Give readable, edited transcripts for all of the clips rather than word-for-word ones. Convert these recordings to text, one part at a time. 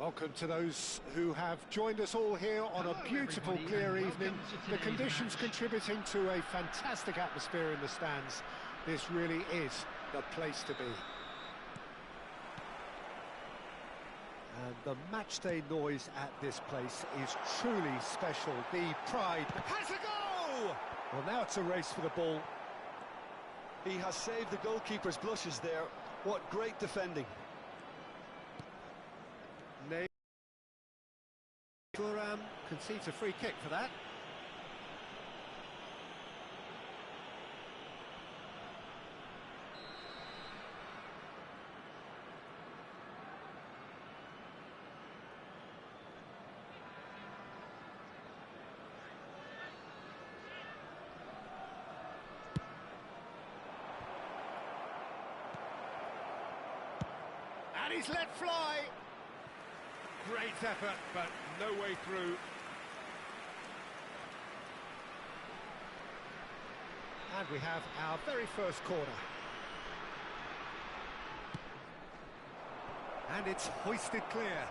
Welcome to those who have joined us all here on a beautiful, clear evening. The conditions contributing to a fantastic atmosphere in the stands. This really is the place to be. And the matchday noise at this place is truly special. The pride has a goal! Well, now it's a race for the ball. He has saved the goalkeeper's blushes there. What great defending. Concedes a free kick for that. And he's let fly. Great effort, but no way through. And we have our very first corner. And it's hoisted clear.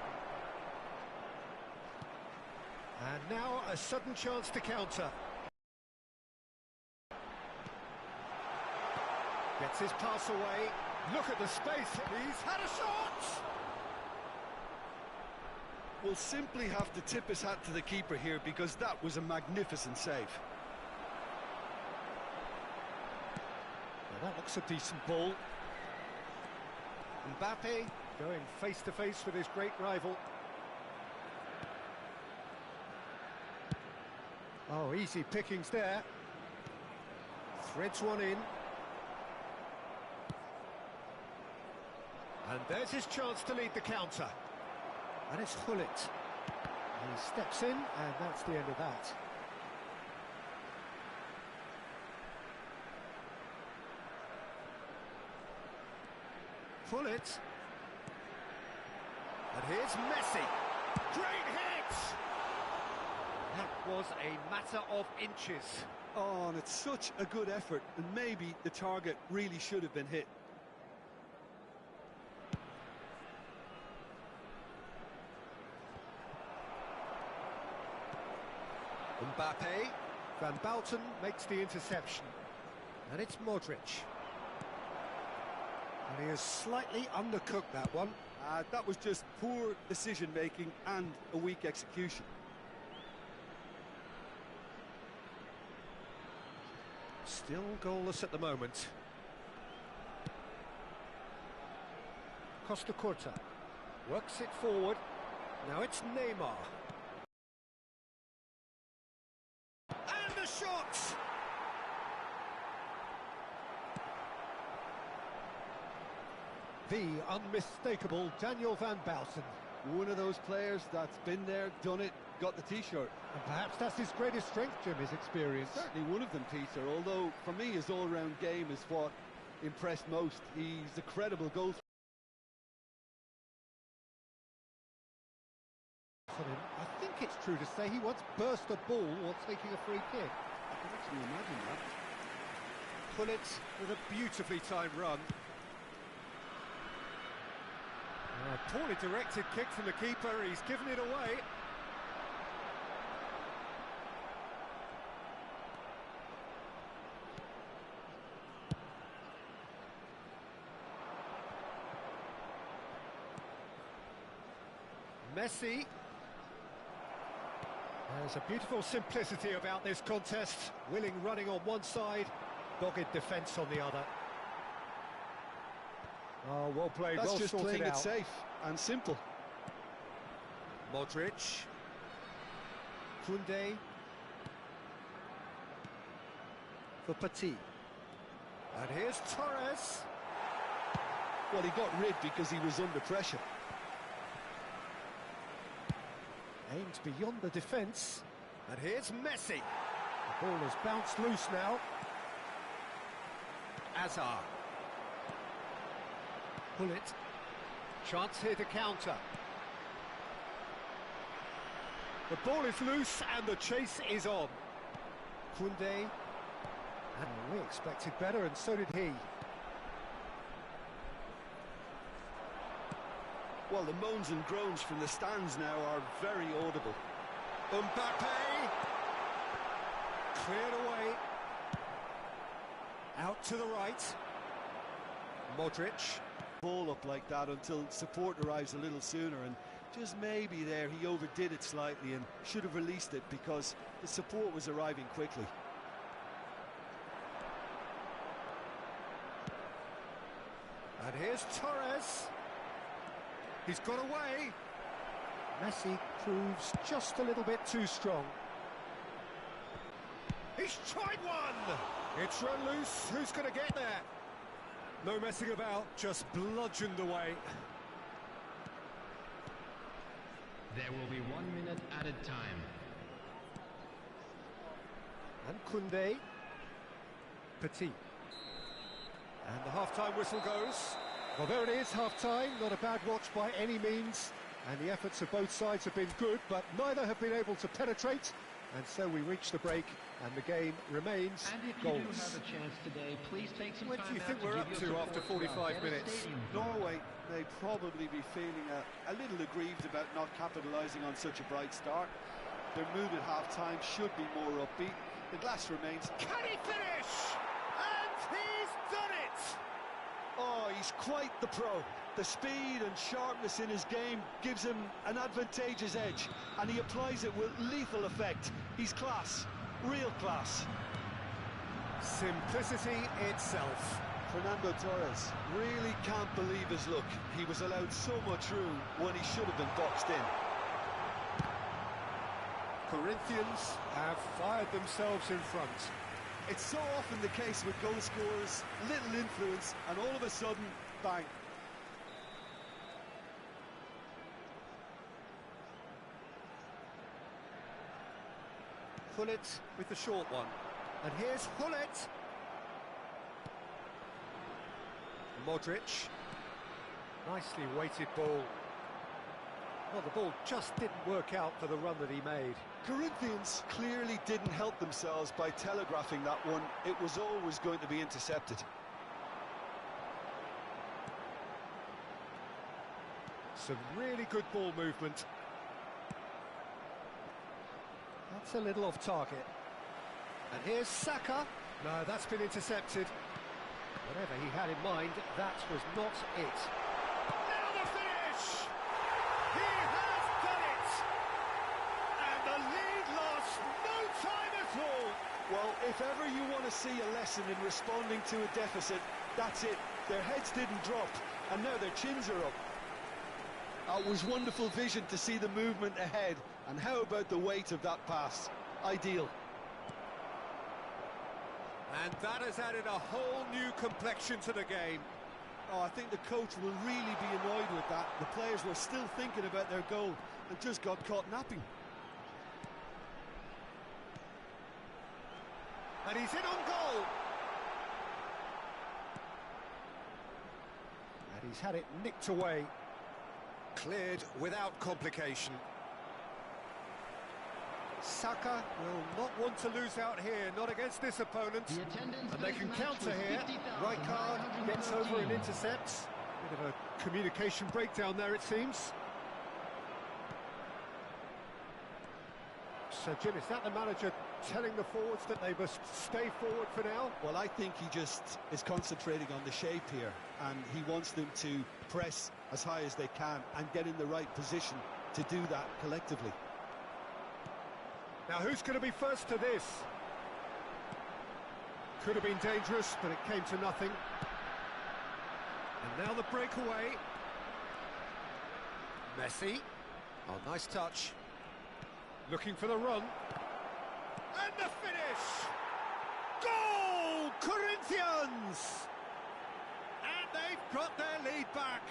And now a sudden chance to counter. Gets his pass away. Look at the space. He's had a shot! Will simply have to tip his hat to the keeper here because that was a magnificent save. Well, that looks a decent ball. Mbappe going face-to-face with his great rival. Oh, easy pickings there. Threads one in. And there's his chance to lead the counter. And it's Gullit. He steps in, and that's the end of that. Gullit. And here's Messi. Great hit! That was a matter of inches. Oh, and it's such a good effort, and maybe the target really should have been hit. Mbappe. Van Bouten makes the interception. And it's Modric. And he has slightly undercooked that one. That was just poor decision-making and a weak execution. Still goalless at the moment. Costa Curta works it forward. Now it's Neymar. And the shot! The unmistakable Daniel Van Bouten. One of those players that's been there, done it, got the T-shirt. And perhaps that's his greatest strength, Jim, his experience. Certainly one of them, Peter, although for me his all-round game is what impressed most. He's a credible goal. I think it's true to say he once burst a ball while taking a free kick. I can actually imagine that. Gullit with a beautifully timed run. A poorly directed kick from the keeper, he's given it away. Messi. There's a beautiful simplicity about this contest. Willing running on one side, dogged defence on the other. Oh, well played, That's well just sorted playing out. it safe and simple. Modric. Koundé. For Petit. And here's Torres. Well, he got rid because he was under pressure. Aimed beyond the defence. And here's Messi. The ball has bounced loose now. Hazard. Gullit. Chance here to counter. The ball is loose and the chase is on. Koundé. And we expected better, and so did he. Well, the moans and groans from the stands now are very audible. Mbappe! Cleared away. Out to the right. Modric. Ball up like that until support arrives a little sooner, and just maybe there he overdid it slightly and should have released it because the support was arriving quickly. And here's Torres. He's got away. Messi proves just a little bit too strong. He's tried one! It's run loose. Who's going to get there? No messing about, just bludgeoned away. There will be 1 minute added time. And Koundé. Petit. And the half-time whistle goes. Well, there it is, half-time. Not a bad watch by any means. And the efforts of both sides have been good, but neither have been able to penetrate. And so we reach the break, and the game remains And if goals. you do have a chance today, please take some What time do you out think we're give up your to support after to 45 our minutes? stadium. Norway may probably be feeling a little aggrieved about not capitalising on such a bright start. Their mood at half-time should be more upbeat. The glass remains. Can he finish? And he's done it! Oh, he's quite the pro. The speed and sharpness in his game gives him an advantageous edge, and he applies it with lethal effect. He's class, real class. Simplicity itself. Fernando Torres really can't believe his luck. He was allowed so much room when he should have been boxed in. Corinthians have fired themselves in front. It's so often the case with goal scorers, little influence, and all of a sudden, bang. Hullet with the short one. And here's Hullet. Modric. Nicely weighted ball. Well, the ball just didn't work out for the run that he made. Corinthians clearly didn't help themselves by telegraphing that one. It was always going to be intercepted. Some really good ball movement. That's a little off target. And here's Saka. No, that's been intercepted. Whatever he had in mind, that was not it. Now the finish! He has done it! And the lead lost no time at all. Well, if ever you want to see a lesson in responding to a deficit, that's it. Their heads didn't drop, and now their chins are up. It was wonderful vision to see the movement ahead, and how about the weight of that pass? Ideal. And that has added a whole new complexion to the game. Oh, I think the coach will really be annoyed with that. The players were still thinking about their goal and just got caught napping. And he's in on goal. And he's had it nicked away. Cleared without complication. Saka will not want to lose out here, not against this opponent. And they can counter here. Right card, gets over and intercepts. Bit of a communication breakdown there, it seems. So, Jim, is that the manager telling the forwards that they must stay forward for now? Well, I think he just is concentrating on the shape here, and he wants them to press as high as they can and get in the right position to do that collectively. Now, who's going to be first to this? Could have been dangerous, but it came to nothing. And now the breakaway. Messi. Oh, nice touch. Looking for the run. And the finish! Goal! Corinthians! And they've got their lead back.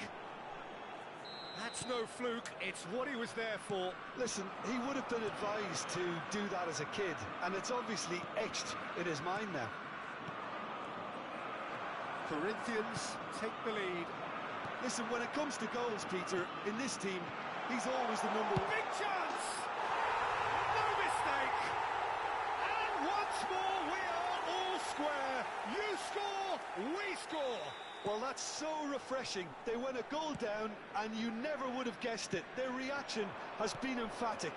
That's no fluke, it's what he was there for. Listen, he would have been advised to do that as a kid, and it's obviously etched in his mind now. Corinthians take the lead. Listen, when it comes to goals, Peter, in this team, he's always the number one. Big chance! No mistake! And once more we are all square. You score, we score. Well, that's so refreshing. They went a goal down and you never would have guessed it. Their reaction has been emphatic.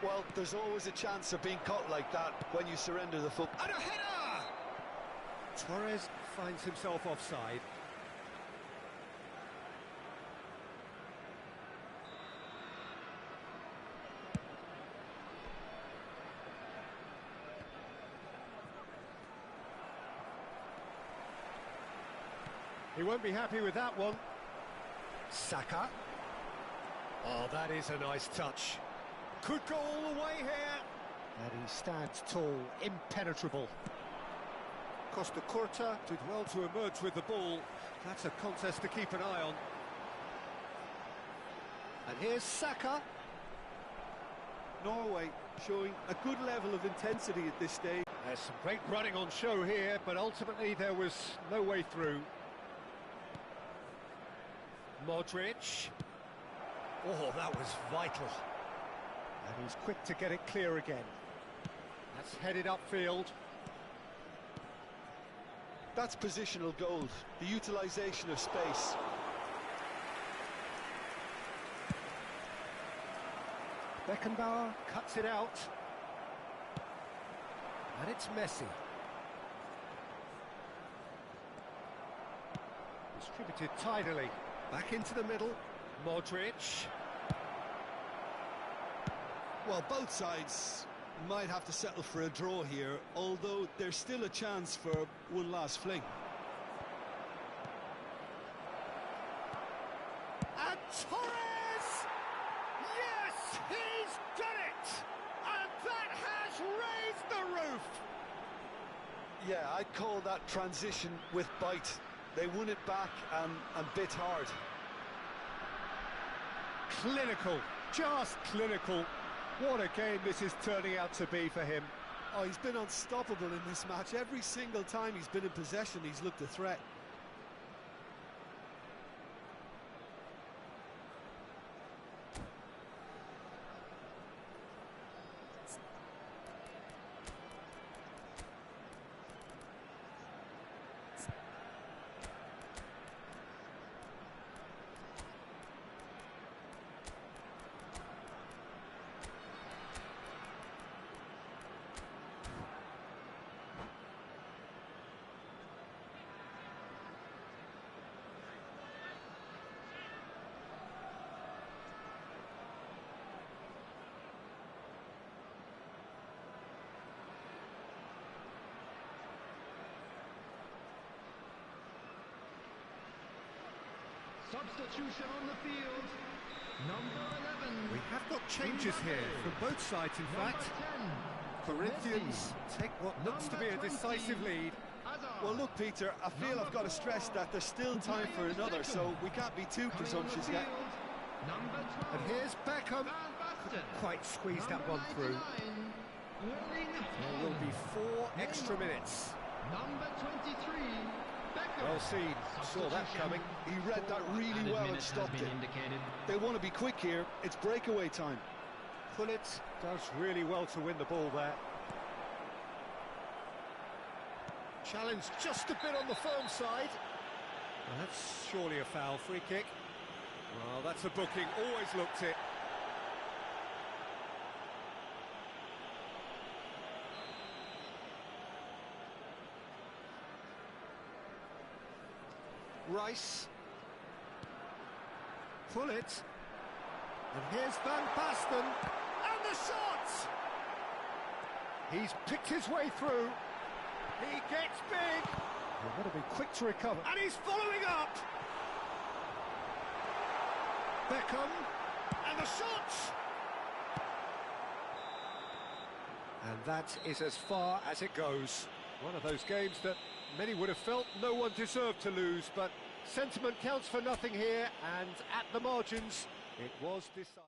Well, there's always a chance of being caught like that when you surrender the football. And a header! Torres finds himself offside. He won't be happy with that one. Saka. Oh, that is a nice touch. Could go all the way here. And he stands tall, impenetrable. Costa Curta did well to emerge with the ball. That's a contest to keep an eye on. And here's Saka. Norway showing a good level of intensity at this stage. There's some great running on show here, but ultimately there was no way through. Modric. Oh, that was vital. And he's quick to get it clear again. That's headed upfield. That's positional gold, the utilisation of space. Beckenbauer cuts it out. And it's Messi. Distributed tidily. Back into the middle. Modric. Well, both sides might have to settle for a draw here, although there's still a chance for one last fling. And Torres! Yes, he's done it! And that has raised the roof! Yeah, I'd call that transition with bite. They won it back and bit hard. Clinical, just clinical. What a game this is turning out to be for him. Oh, he's been unstoppable in this match. Every single time he's been in possession, he's looked a threat. Substitution on the field. Number 11. We have got changes here from both sides, in fact. Corinthians take what looks to be a decisive lead. Well, look, Peter, I feel I've got to stress that there's still time for another, so we can't be too presumptuous yet. And here's Beckham. Couldn't quite squeeze that one through. There will be 4 extra minutes. Number 23. Well seen, saw that coming. He read that really well and stopped it. They want to be quick here, it's breakaway time. Pullet does really well to win the ball there. Challenge just a bit on the firm side. Well, that's surely a foul, free kick. Well, that's a booking, always looked it. Rice. Pull it. And here's Van Basten. And the shot! He's picked his way through. He gets big. He's got to be quick to recover. And he's following up. Beckham. And the shot! And that is as far as it goes. One of those games that many would have felt no one deserved to lose, but sentiment counts for nothing here, and at the margins, it was decided.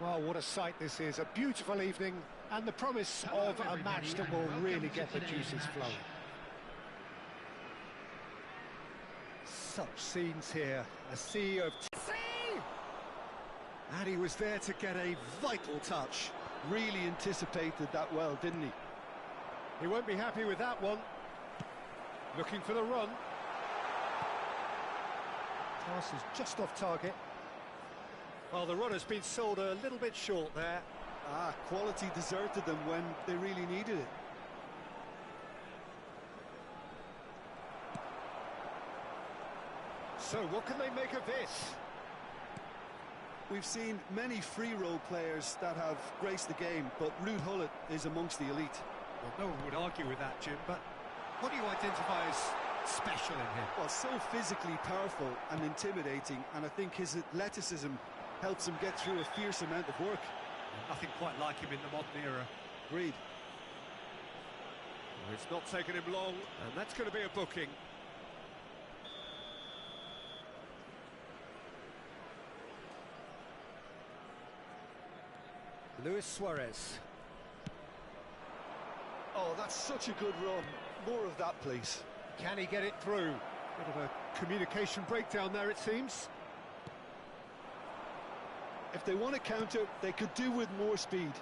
Well, what a sight this is. A beautiful evening and the promise of a match that will really get the juices flowing. Such scenes here. A sea of... And he was there to get a vital touch. Really anticipated that well, didn't he? He won't be happy with that one. Looking for the run. Pass is just off target. Well, the runner's been sold a little bit short there. Quality deserted them when they really needed it. So, what can they make of this? We've seen many free role players that have graced the game, but Ruud Gullit is amongst the elite. Well, no one would argue with that, Jim, but what do you identify as special in him? Well, so physically powerful and intimidating, and I think his athleticism helps him get through a fierce amount of work. Nothing quite like him in the modern era. Agreed. Well, it's not taken him long, and that's going to be a booking. Luis Suarez. Oh, that's such a good run. More of that, please. Can he get it through? Bit of a communication breakdown there, it seems. If they want to counter, they could do with more speed.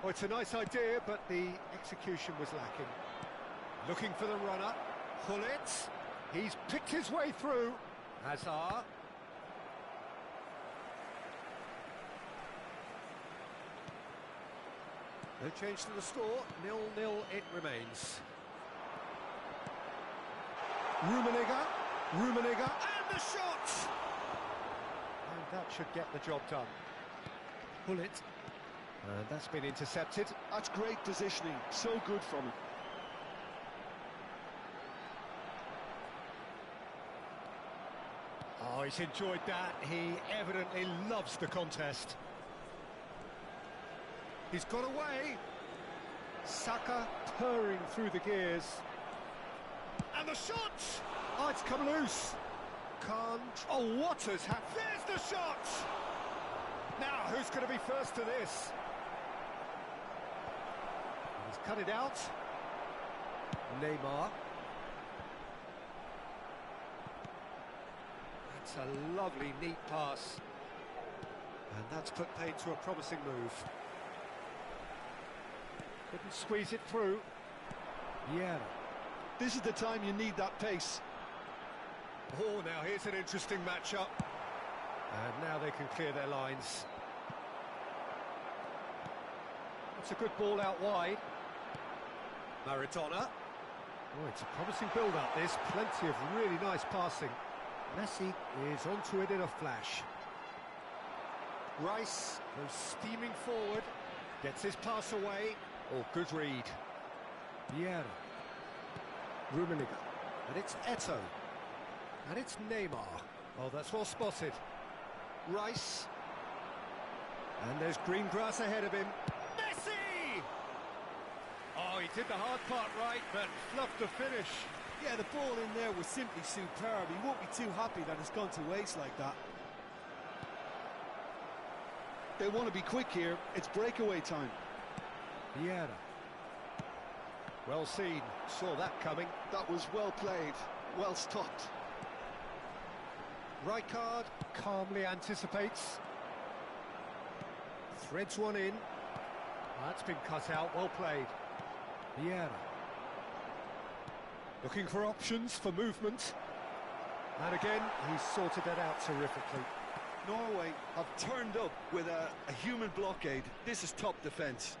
Oh, it's a nice idea, but the execution was lacking. Looking for the runner. Gullit. He's picked his way through. Hazard. No change to the score, 0-0 it remains. Rummenigge, and the shot! And that should get the job done. Gullit, and that's been intercepted. That's great positioning, so good from him. Oh, he's enjoyed that. He evidently loves the contest. He's got away. Saka purring through the gears. And the shot! Oh, it's come loose. Can't... Oh, what has happened? There's the shot! Now, who's going to be first to this? He's cut it out. Neymar. That's a lovely, neat pass. And that's put paid to a promising move. Couldn't squeeze it through. Yeah. This is the time you need that pace. Oh, now here's an interesting matchup. And now they can clear their lines. It's a good ball out wide. Maradona. Oh, it's a promising build-up, this. Plenty of really nice passing. Messi is onto it in a flash. Rice goes steaming forward. Gets his pass away. Oh, good read. Vieira. Rummenigge. And it's Eto'o. And it's Neymar. Oh, that's well spotted. Rice. And there's green grass ahead of him. Messi! Oh, he did the hard part right, but fluffed the finish. Yeah, the ball in there was simply superb. He won't be too happy that it's gone to waste like that. They want to be quick here. It's breakaway time. Vieira. Well seen. Saw that coming. That was well played. Well stopped. Rijkaard calmly anticipates. Threads one in. That's been cut out. Well played. Vieira. Looking for options for movement. And again, he's sorted that out terrifically. Norway have turned up with a human blockade. This is top defence.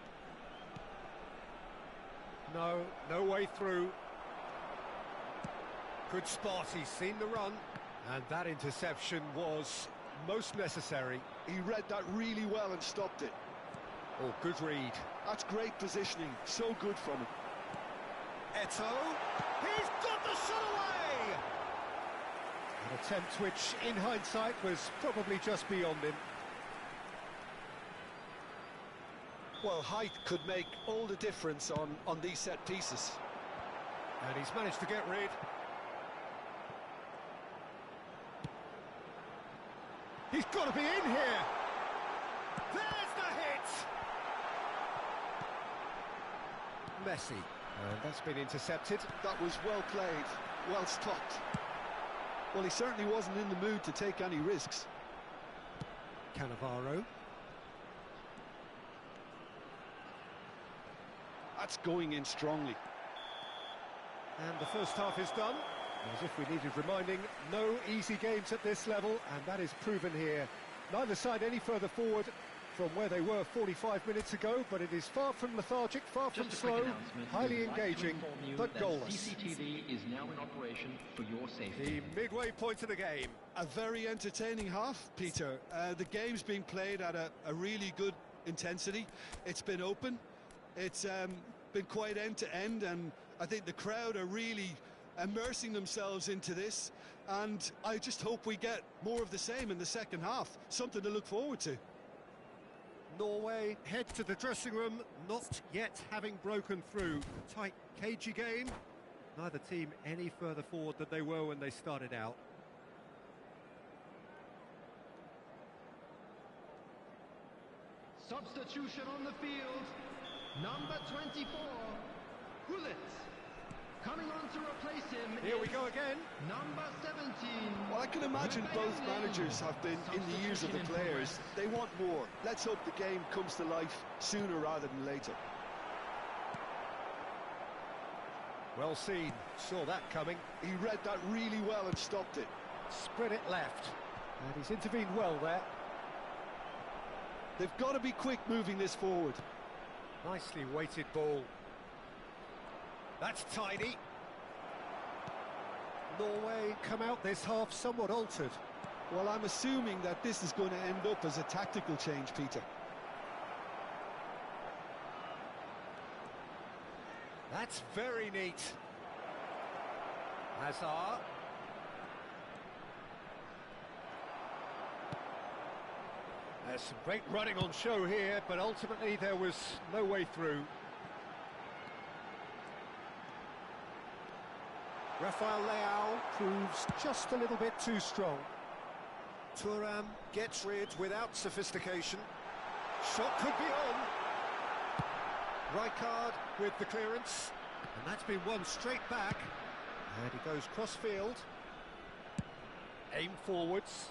No way through. Good spot, he's seen the run. And that interception was most necessary. He read that really well and stopped it. Oh, good read. That's great positioning, so good from him. Eto'o, he's got the shot away! An attempt which, in hindsight, was probably just beyond him. Well, height could make all the difference on these set pieces. And he's managed to get rid. He's got to be in here! There's the hit! Messi. And that's been intercepted. That was well played, well stopped. Well, he certainly wasn't in the mood to take any risks. Cannavaro. That's going in strongly. And the first half is done. As if we needed reminding, no easy games at this level, and that is proven here. Neither side any further forward from where they were 45 minutes ago, but it is far from lethargic, far from slow, highly engaging, but goalless. CCTV is now in operation for your safety. The midway point of the game. A very entertaining half, Peter. The game's been played at a really good intensity. It's been open. It's been quite end-to-end, and I think the crowd are really immersing themselves into this, and I just hope we get more of the same in the second half. Something to look forward to. Norway head to the dressing room, not yet having broken through. A tight, cagey game. Neither team any further forward than they were when they started out. Substitution on the field. Number 24, Gullit. Coming on to replace him. Here we go again. Number 17. Well, I can imagine both managers have been in the ears of the players. They want more. Let's hope the game comes to life sooner rather than later. Well seen. Saw that coming. He read that really well and stopped it. Spread it left. And he's intervened well there. They've got to be quick moving this forward. Nicely weighted ball. That's tidy. Norway come out this half somewhat altered. Well, I'm assuming that this is going to end up as a tactical change, Peter. That's very neat. Hazard. There's some great running on show here, but ultimately there was no way through. Rafael Leao proves just a little bit too strong. Thuram gets rid without sophistication. Shot could be on. Rijkaard with the clearance. And that's been won straight back. And he goes cross-field. Aim forwards.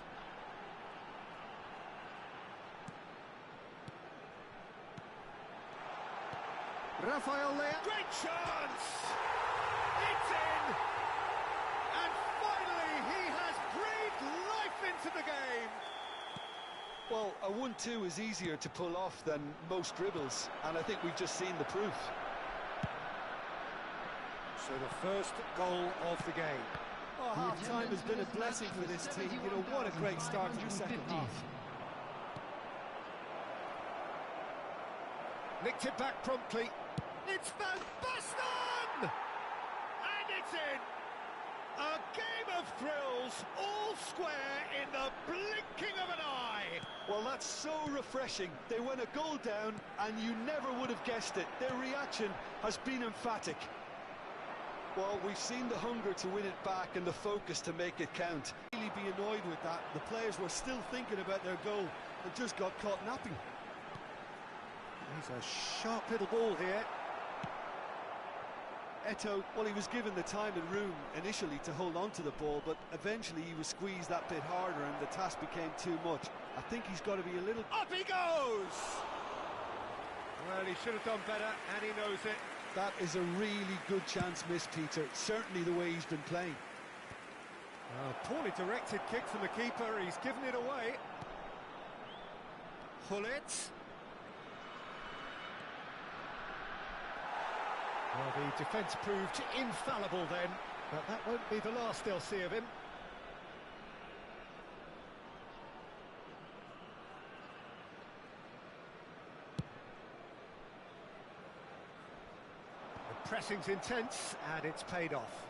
Rafael Leao. Great chance! It's in! And finally he has breathed life into the game! Well, a 1-2 is easier to pull off than most dribbles, and I think we've just seen the proof. So the first goal of the game. Oh, half-time has been a blessing for this team. You know, what a great start to the second half. Nicked it back promptly. It's Van Basten! And it's in! A game of thrills, all square in the blinking of an eye! Well, that's so refreshing. They went a goal down, and you never would have guessed it. Their reaction has been emphatic. Well, we've seen the hunger to win it back and the focus to make it count. Really be annoyed with that. The players were still thinking about their goal and just got caught napping. He's a sharp little ball here. Eto'o, well, he was given the time and room initially to hold on to the ball, but eventually he was squeezed that bit harder and the task became too much. I think he's got to be a little... Up he goes! Well, he should have done better, and he knows it. That is a really good chance missed, Peter. Certainly the way he's been playing. Poorly directed kick from the keeper. He's given it away. Gullit. Well, the defence proved infallible then, but that won't be the last they'll see of him. The pressing's intense, and it's paid off.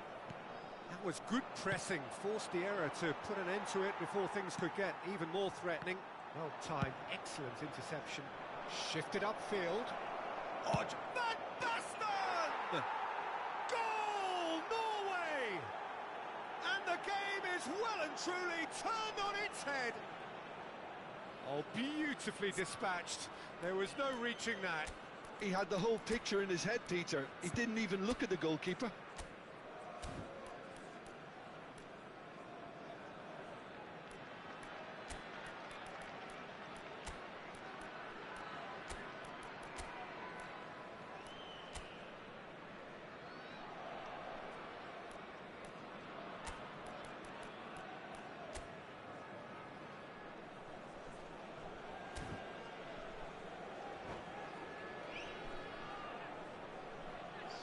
That was good pressing, forced the error to put an end to it before things could get even more threatening. Well timed, excellent interception. Shifted upfield. Van Basten! Goal, Norway! And the game is well and truly turned on its head. Oh, beautifully dispatched. There was no reaching that. He had the whole picture in his head, Peter. He didn't even look at the goalkeeper.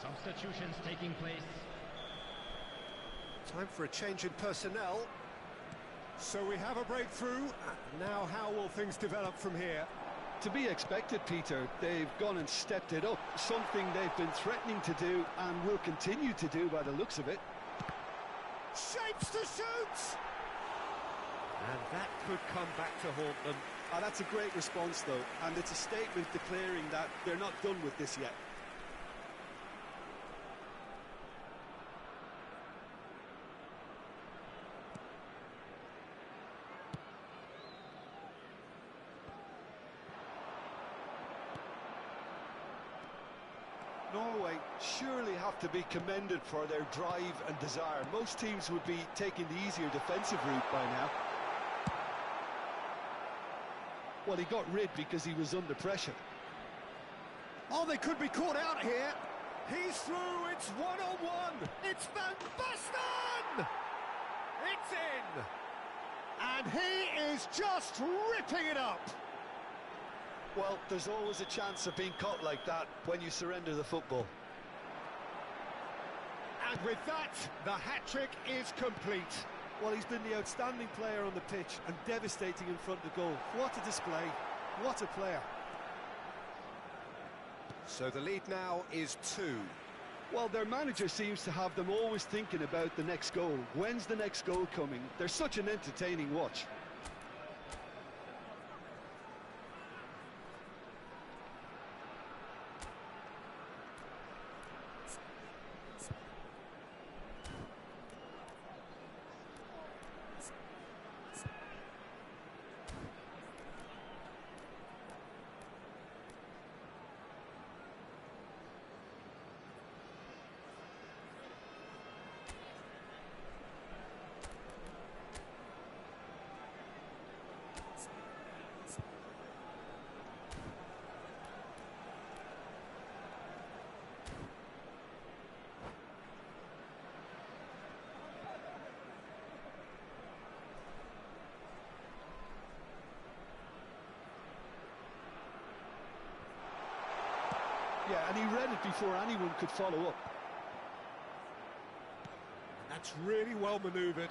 Substitutions taking place. Time for a change in personnel. So we have a breakthrough. Now how will things develop from here? To be expected, Peter. They've gone and stepped it up. Something they've been threatening to do and will continue to do by the looks of it. Shapes to shoot! And that could come back to haunt them. That's a great response, though. And it's a statement declaring that they're not done with this yet. Norway surely have to be commended for their drive and desire. Most teams would be taking the easier defensive route by now. Well, he got rid because he was under pressure. Oh, they could be caught out here. He's through, it's one-on-one. It's Van Basten! It's in! And he is just ripping it up. Well, there's always a chance of being caught like that when you surrender the football. And with that, the hat-trick is complete. Well, he's been the outstanding player on the pitch and devastating in front of goal. What a display, what a player. So the lead now is 2. Well, their manager seems to have them always thinking about the next goal. When's the next goal coming? They're such an entertaining watch. Yeah, and he read it before anyone could follow up. That's really well manoeuvred.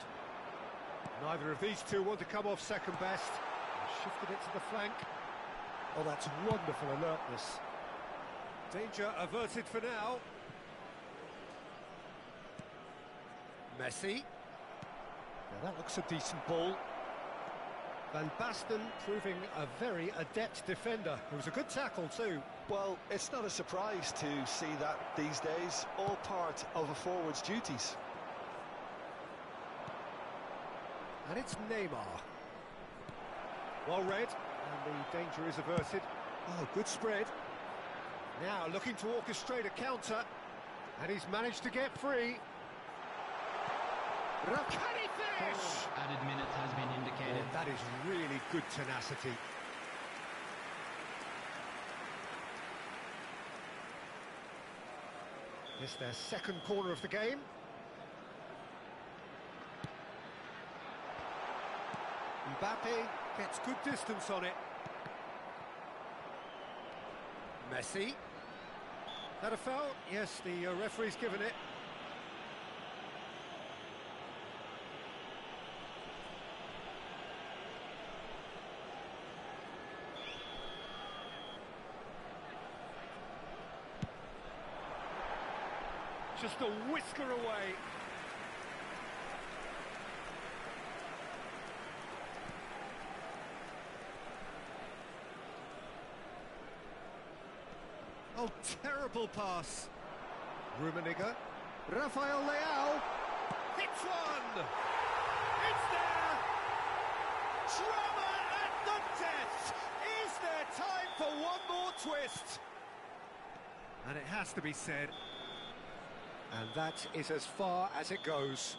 Neither of these two want to come off second best. Shifted it to the flank. Oh, that's wonderful alertness. Danger averted for now. Messi. Now that looks a decent ball. Van Basten proving a very adept defender. It was a good tackle too. Well, it's not a surprise to see that these days, all part of a forward's duties. And it's Neymar. Well read, and the danger is averted. Oh, good spread. Now looking to orchestrate a counter, and he's managed to get free. Can he finish? Added minutes has been indicated. Oh, that is really good tenacity. It's their second corner of the game. Mbappe gets good distance on it. Messi. That a foul? Yes, the referee's given it. Just a whisker away. Oh, terrible pass. Rummenigge. Rafael Leao. Hits one. It's there. Drama at the death! Is there time for one more twist? And it has to be said. And that is as far as it goes.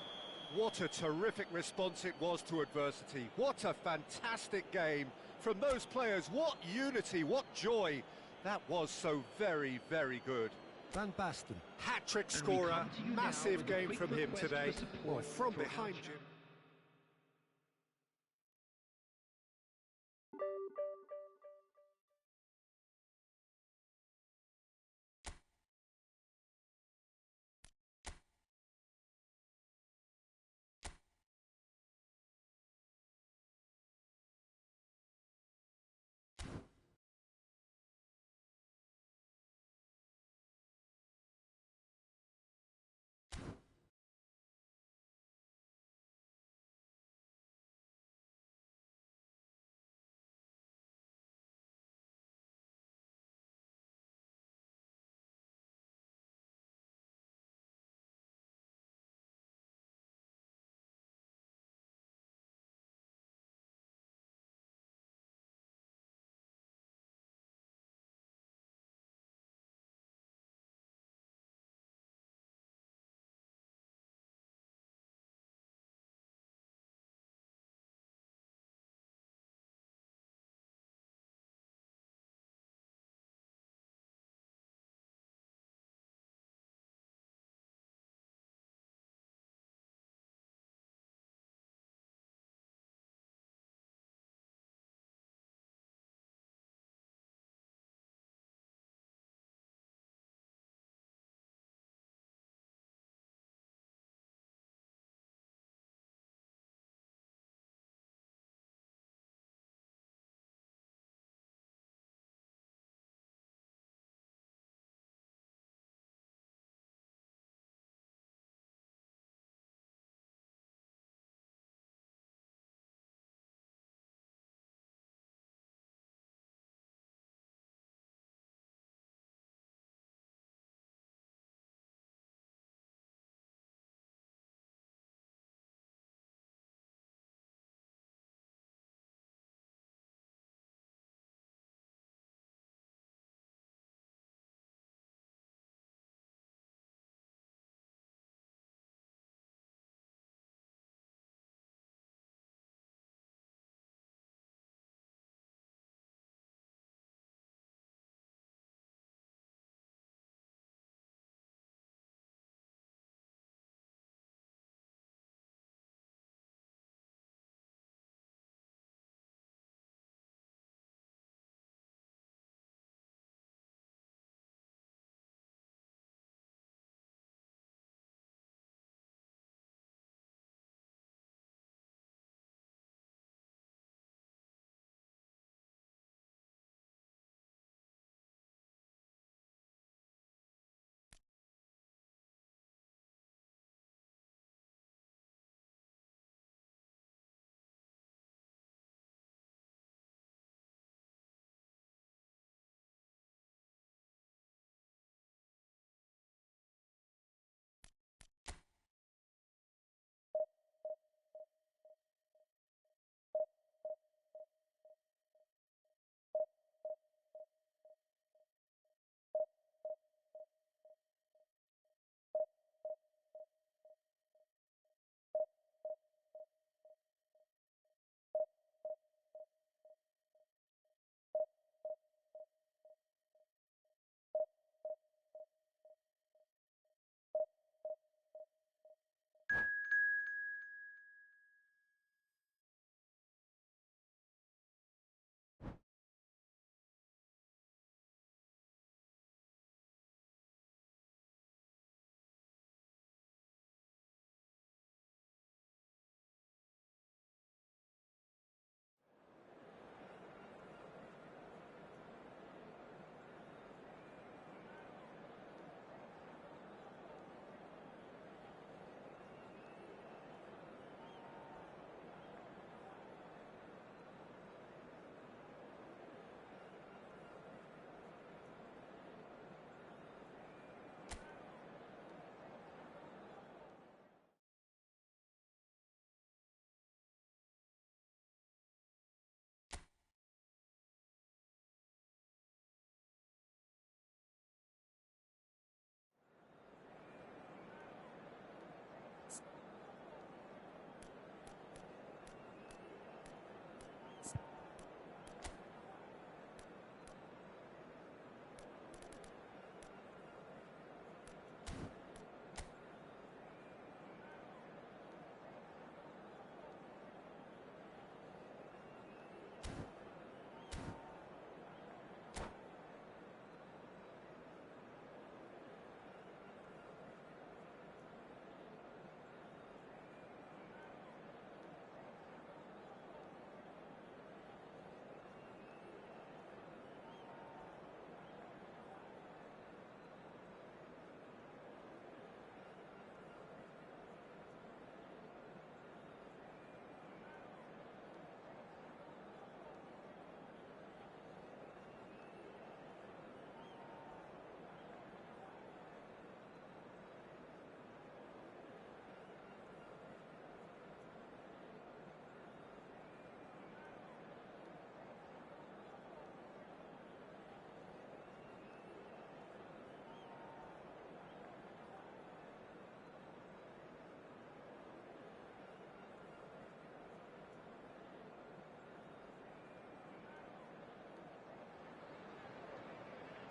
What a terrific response it was to adversity. What a fantastic game from those players. What unity, what joy. That was so very, very good. Van Basten. Hat-trick scorer, massive game from him today. Well, from for behind you.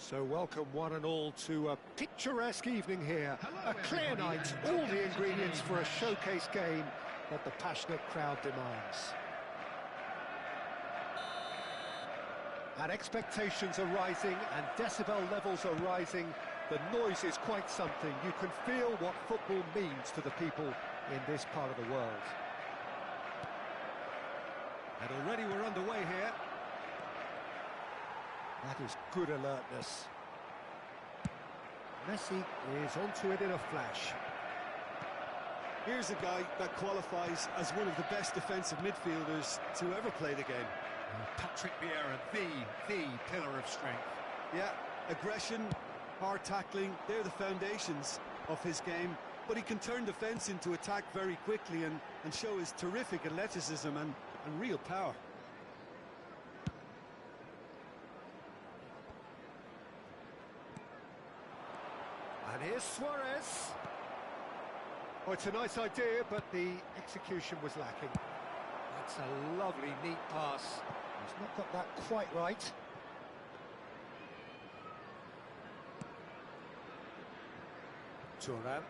So welcome one and all to a picturesque evening here. Hello, A clear everybody, night, and all welcome the to ingredients today's for a match. showcase game that the passionate crowd demands. And expectations are rising and decibel levels are rising. The noise is quite something. You can feel what football means to the people in this part of the world. And already we're underway here. That is good alertness. Messi is onto it in a flash. Here's a guy that qualifies as one of the best defensive midfielders to ever play the game. Patrick Vieira, the pillar of strength. Yeah, aggression, hard tackling, they're the foundations of his game. But he can turn defence into attack very quickly and show his terrific athleticism and real power. And here's Suarez. Oh, it's a nice idea, but the execution was lacking. That's a lovely, neat pass. He's not got that quite right. Thuram.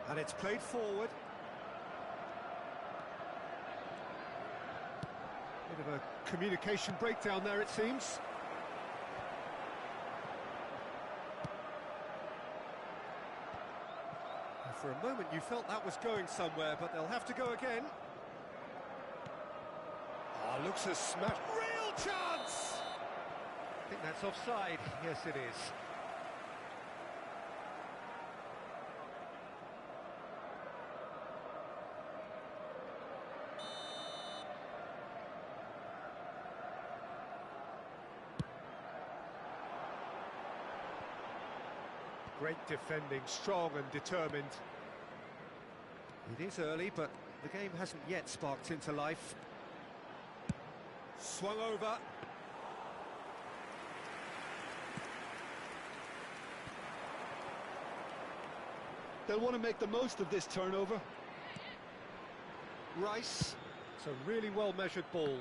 And it's played forward. Bit of a communication breakdown there, it seems. And for a moment you felt that was going somewhere, but they'll have to go again. Oh, looks a smash. Real chance! I think that's offside. Yes, it is. Great defending, strong and determined. It is early, but the game hasn't yet sparked into life. Swung over. They'll want to make the most of this turnover. Rice. It's a really well-measured ball.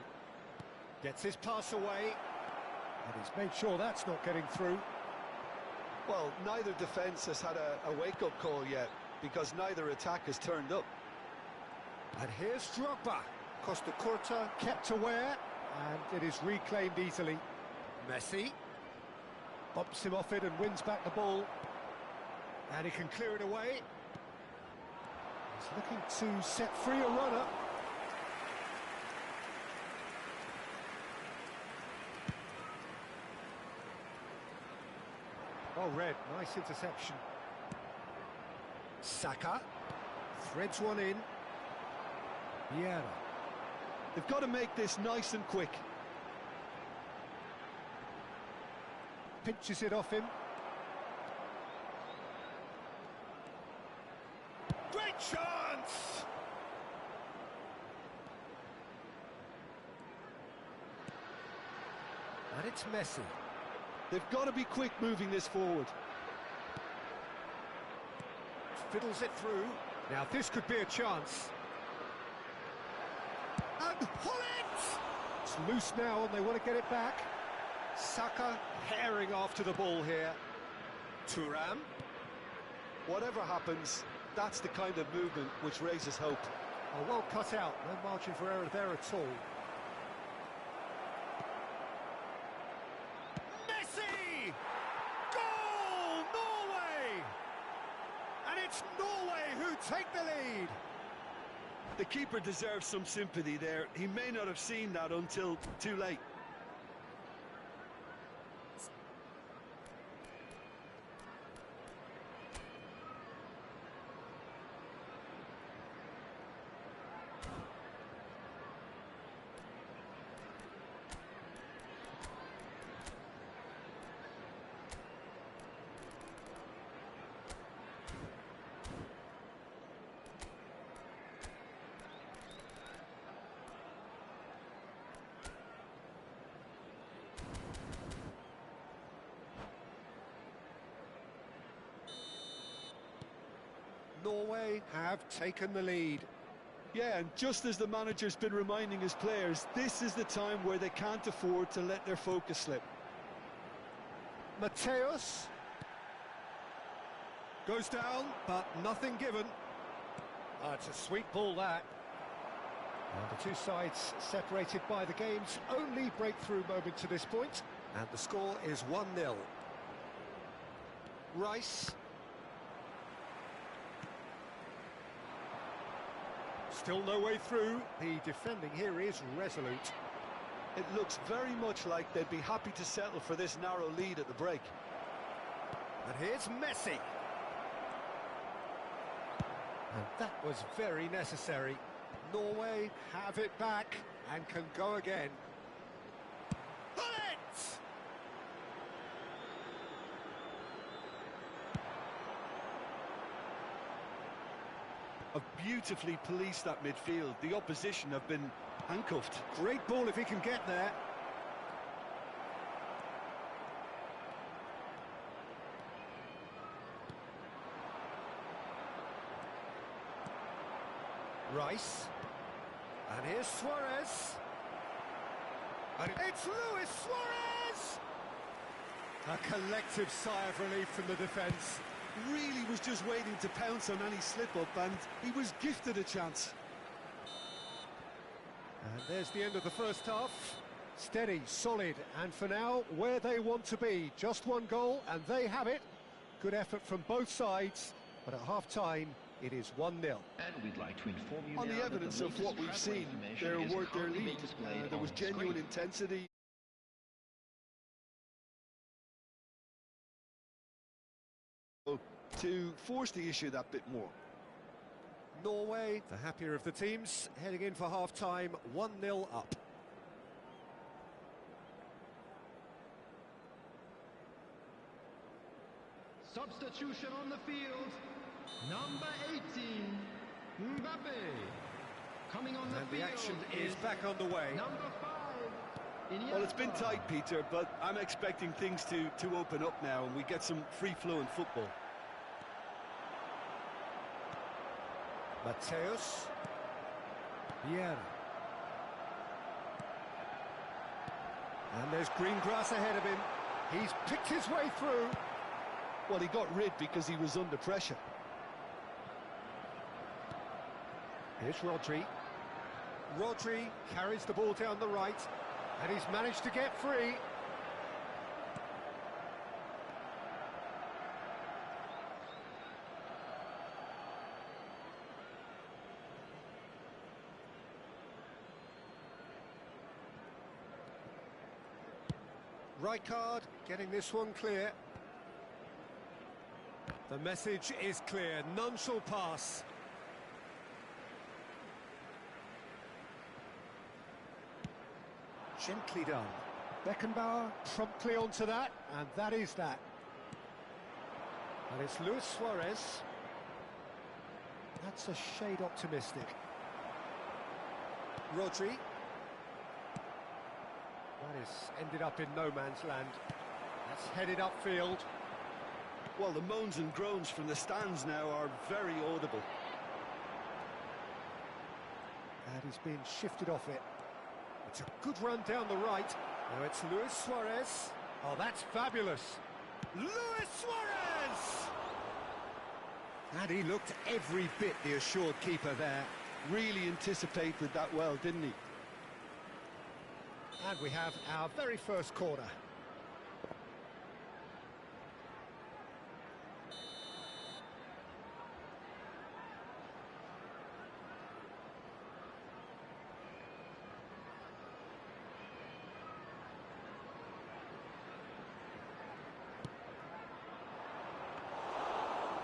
Gets his pass away. And he's made sure that's not getting through. Well, neither defence has had a wake-up call yet, because neither attack has turned up. And here's Drogba. Costa Curta kept aware, and it is reclaimed easily. Messi bumps him off it and wins back the ball. And he can clear it away. He's looking to set free a runner. Oh, Red, nice interception. Saka threads one in. Vieira. They've got to make this nice and quick. Pinches it off him. Great chance! And it's Messi. They've got to be quick moving this forward. Fiddles it through. Now this could be a chance. And pull it! It's loose now and they want to get it back. Saka herring after the ball here. Thuram. Whatever happens, that's the kind of movement which raises hope. Oh, well cut out. No margin for error there at all. Messi! Goal! Norway! And it's Norway who take the lead. The keeper deserves some sympathy there. He may not have seen that until too late. Norway have taken the lead. Yeah, and just as the manager's been reminding his players, this is the time where they can't afford to let their focus slip. Mateus. Goes down, but nothing given. It's a sweet ball, that. And the two sides separated by the game's only breakthrough moment to this point. And the score is 1-0. Rice. Still no way through. The defending here is resolute. It looks very much like they'd be happy to settle for this narrow lead at the break. And here's Messi. And that was very necessary. Norway have it back and can go again. Bullet! Have beautifully policed that midfield. The opposition have been handcuffed. Great ball if he can get there. Rice. And here's Suarez. And it's Luis Suarez! A collective sigh of relief from the defence. Really was just waiting to pounce on any slip-up, and he was gifted a chance. And there's the end of the first half. Steady, solid, and for now, where they want to be. Just one goal, and they have it. Good effort from both sides, but at half-time, it is 1-0. And we'd like to inform you On now the evidence that of what we've seen, they're worth their lead. There was genuine intensity. To force the issue that bit more. Norway, the happier of the teams, heading in for half-time, 1-0 up. Substitution on the field. Number 18, Mbappe. Coming on the And field. the action is back underway. Number 5, Iniesta. Well, it's been tight, Peter, but I'm expecting things to open up now and we get some free-flowing football. Mateus. Vieira. And there's green grass ahead of him. He's picked his way through. Well, he got rid because he was under pressure. Here's Rodri. Rodri carries the ball down the right, and he's managed to get free. Rijkaard getting this one clear. The message is clear, none shall pass. Gently done. Beckenbauer promptly onto that, and that is that. And it's Luis Suarez. That's a shade optimistic. Rodri. That is ended up in no man's land. That's headed upfield. Well, the moans and groans from the stands now are very audible. And he's being shifted off it. It's a good run down the right. Now it's Luis Suarez. Oh, that's fabulous. Luis Suarez! And he looked every bit the assured keeper there. Really anticipated that well, didn't he? And we have our very first corner.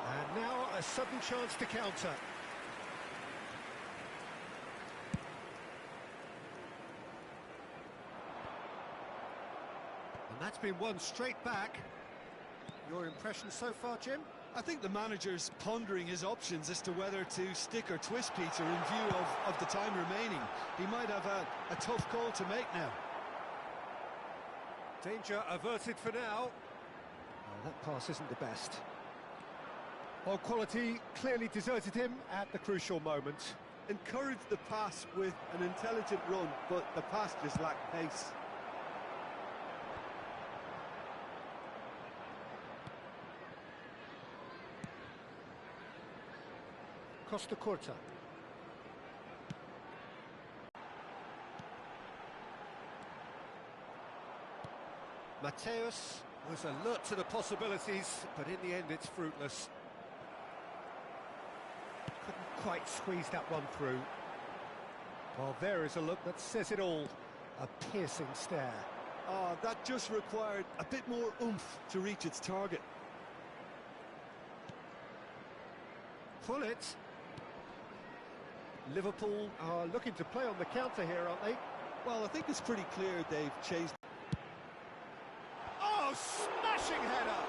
And now a sudden chance to counter. And that's been won straight back. Your impression so far, Jim? I think the manager's pondering his options as to whether to stick or twist Peter in view of the time remaining. He might have a tough call to make now. Danger averted for now. Oh, that pass isn't the best. Well, quality clearly deserted him at the crucial moment. Encouraged the pass with an intelligent run, but the pass just lacked pace. Costa Curta. Mateus was alert to the possibilities, but in the end it's fruitless. Couldn't quite squeeze that one through. Well, there is a look that says it all. A piercing stare. Oh, that just required a bit more oomph to reach its target. Pull it. Liverpool are looking to play on the counter here, aren't they? Well, I think it's pretty clear they've chased. Oh, smashing header!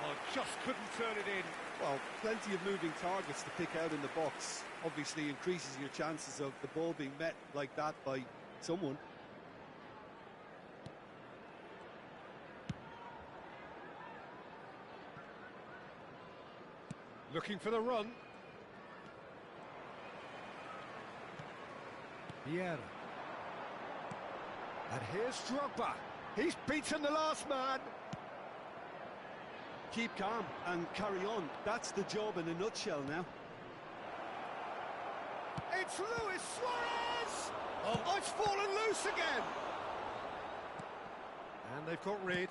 Oh, just couldn't turn it in. Well, plenty of moving targets to pick out in the box. Obviously increases your chances of the ball being met like that by someone. Looking for the run. Vieira. And here's Drogba. He's beaten the last man. Keep calm and carry on. That's the job in a nutshell now. It's Luis Suarez! Oh, it's fallen loose again! And they've got rid.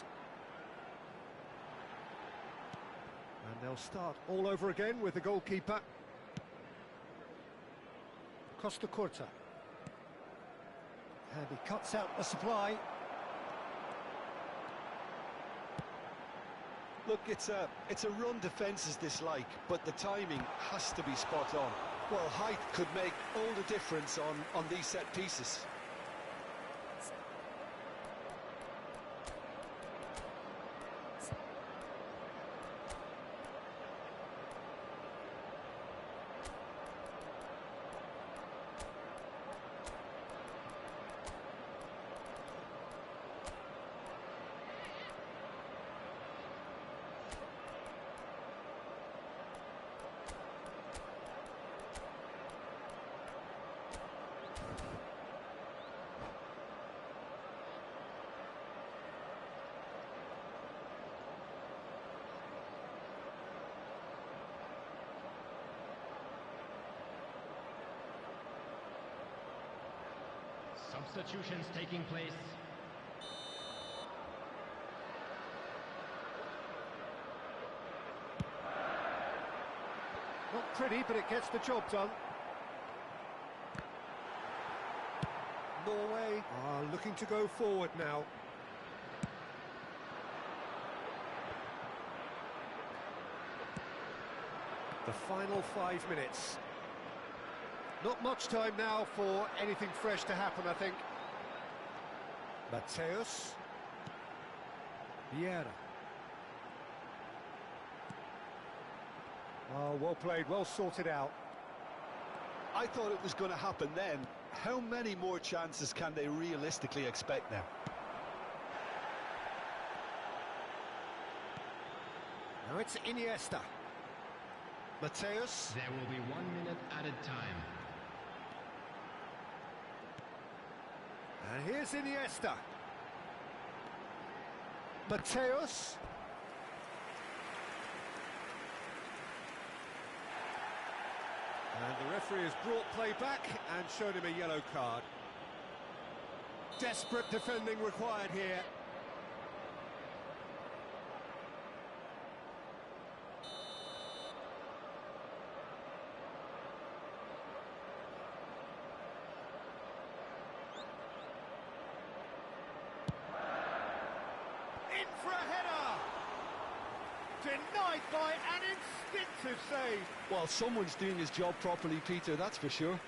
And they'll start all over again with the goalkeeper. Costa Curta. And he cuts out the supply. Look, it's a run defence's dislike, but the timing has to be spot on. Well, height could make all the difference on these set pieces. Substitutions taking place. Not pretty, but it gets the job done. Norway are looking to go forward now. The final 5 minutes. Not much time now for anything fresh to happen, I think. Mateus. Vieira. Oh, well played, well sorted out. I thought it was going to happen then. How many more chances can they realistically expect now? Now it's Iniesta. Mateus. There will be 1 minute added time. And here's Iniesta. Mateus. And the referee has brought play back and shown him a yellow card. Desperate defending required here. In for a header! Denied by an instinctive save. Well, someone's doing his job properly, Peter, that's for sure.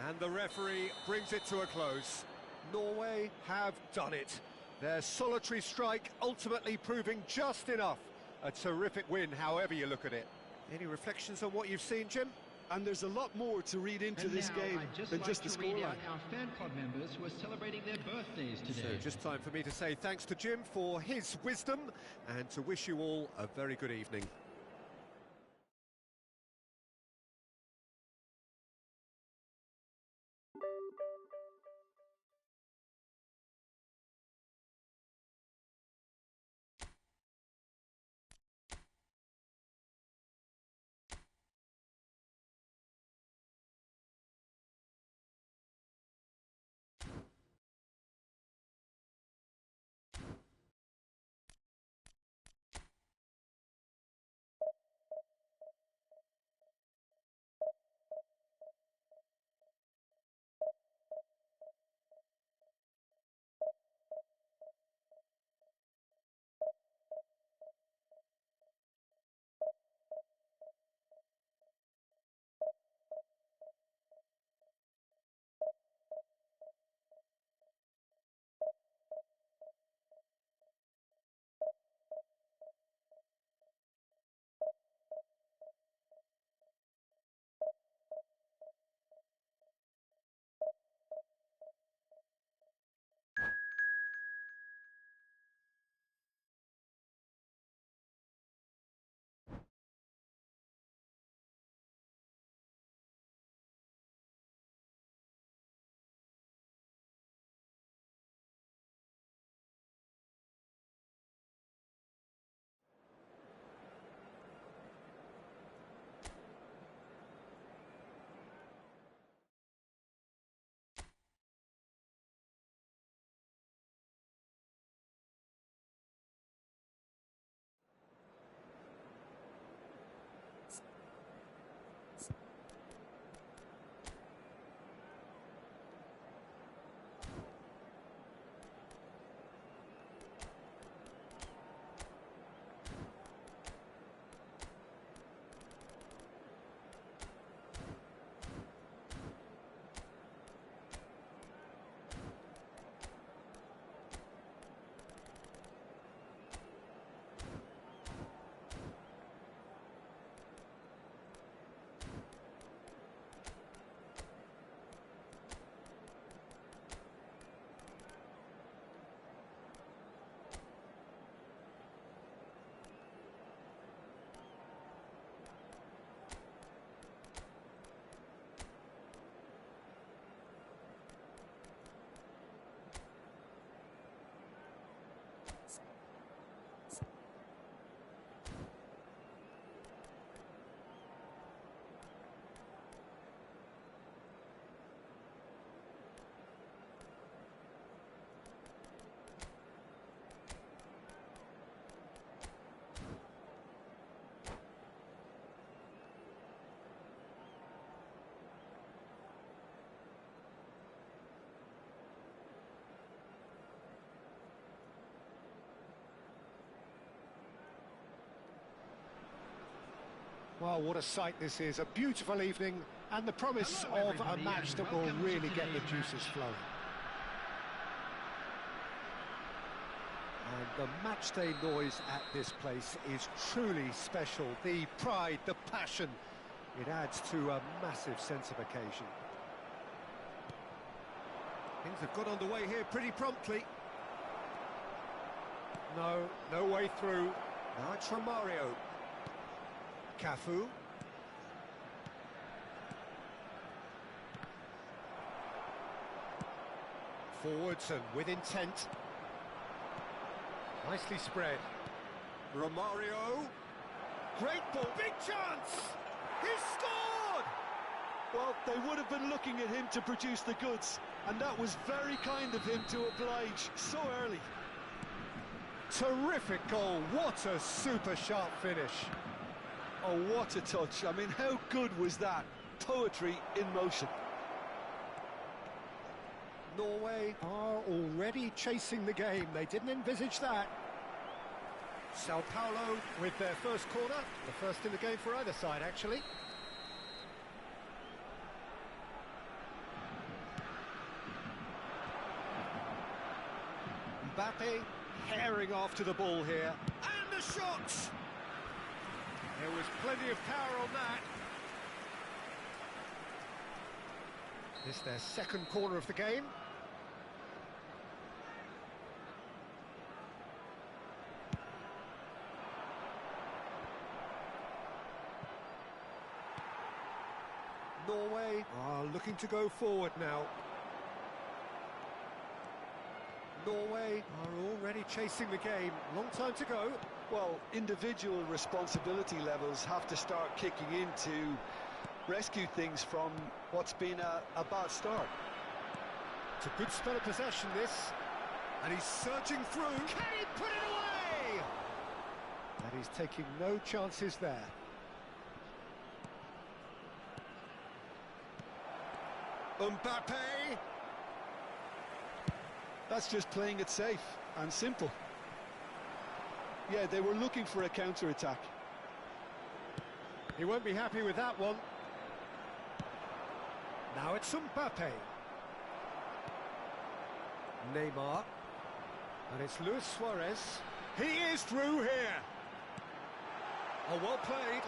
And the referee brings it to a close. Norway have done it. Their solitary strike ultimately proving just enough. A terrific win, however you look at it. Any reflections on what you've seen, Jim? And there's a lot more to read into this game than just the read scoreline. out our fan club members who are celebrating their birthdays today. So just time for me to say thanks to Jim for his wisdom and to wish you all a very good evening. Well, what a sight this is. A beautiful evening and the promise Hello, of a everybody, match and that will welcome to really get the today's juices match. flowing. And the matchday noise at this place is truly special. The pride, the passion, it adds to a massive sense of occasion. Things have got underway here pretty promptly. No way through. Now it's from Mario. Cafu. Forwards and with intent. Nicely spread. Romario. Great ball. Big chance! He's scored! Well, they would have been looking at him to produce the goods, and that was very kind of him to oblige so early. Terrific goal. What a super sharp finish. Oh, what a touch. I mean, how good was that? Poetry in motion. Norway are already chasing the game. They didn't envisage that. Sao Paulo with their first corner. The first in the game for either side, actually. Mbappe herring after the ball here. And the shot! There was plenty of power on that. This their second corner of the game. Norway are looking to go forward now. Norway are already chasing the game. Long time to go. Well, individual responsibility levels have to start kicking in to rescue things from what's been a bad start. It's a good spell of possession, this. And he's surging through. Can he put it away? And he's taking no chances there. Mbappe. That's just playing it safe and simple. Yeah, they were looking for a counter-attack. He won't be happy with that one. Now it's Mbappe. Neymar. And it's Luis Suarez. He is through here. Oh, well played.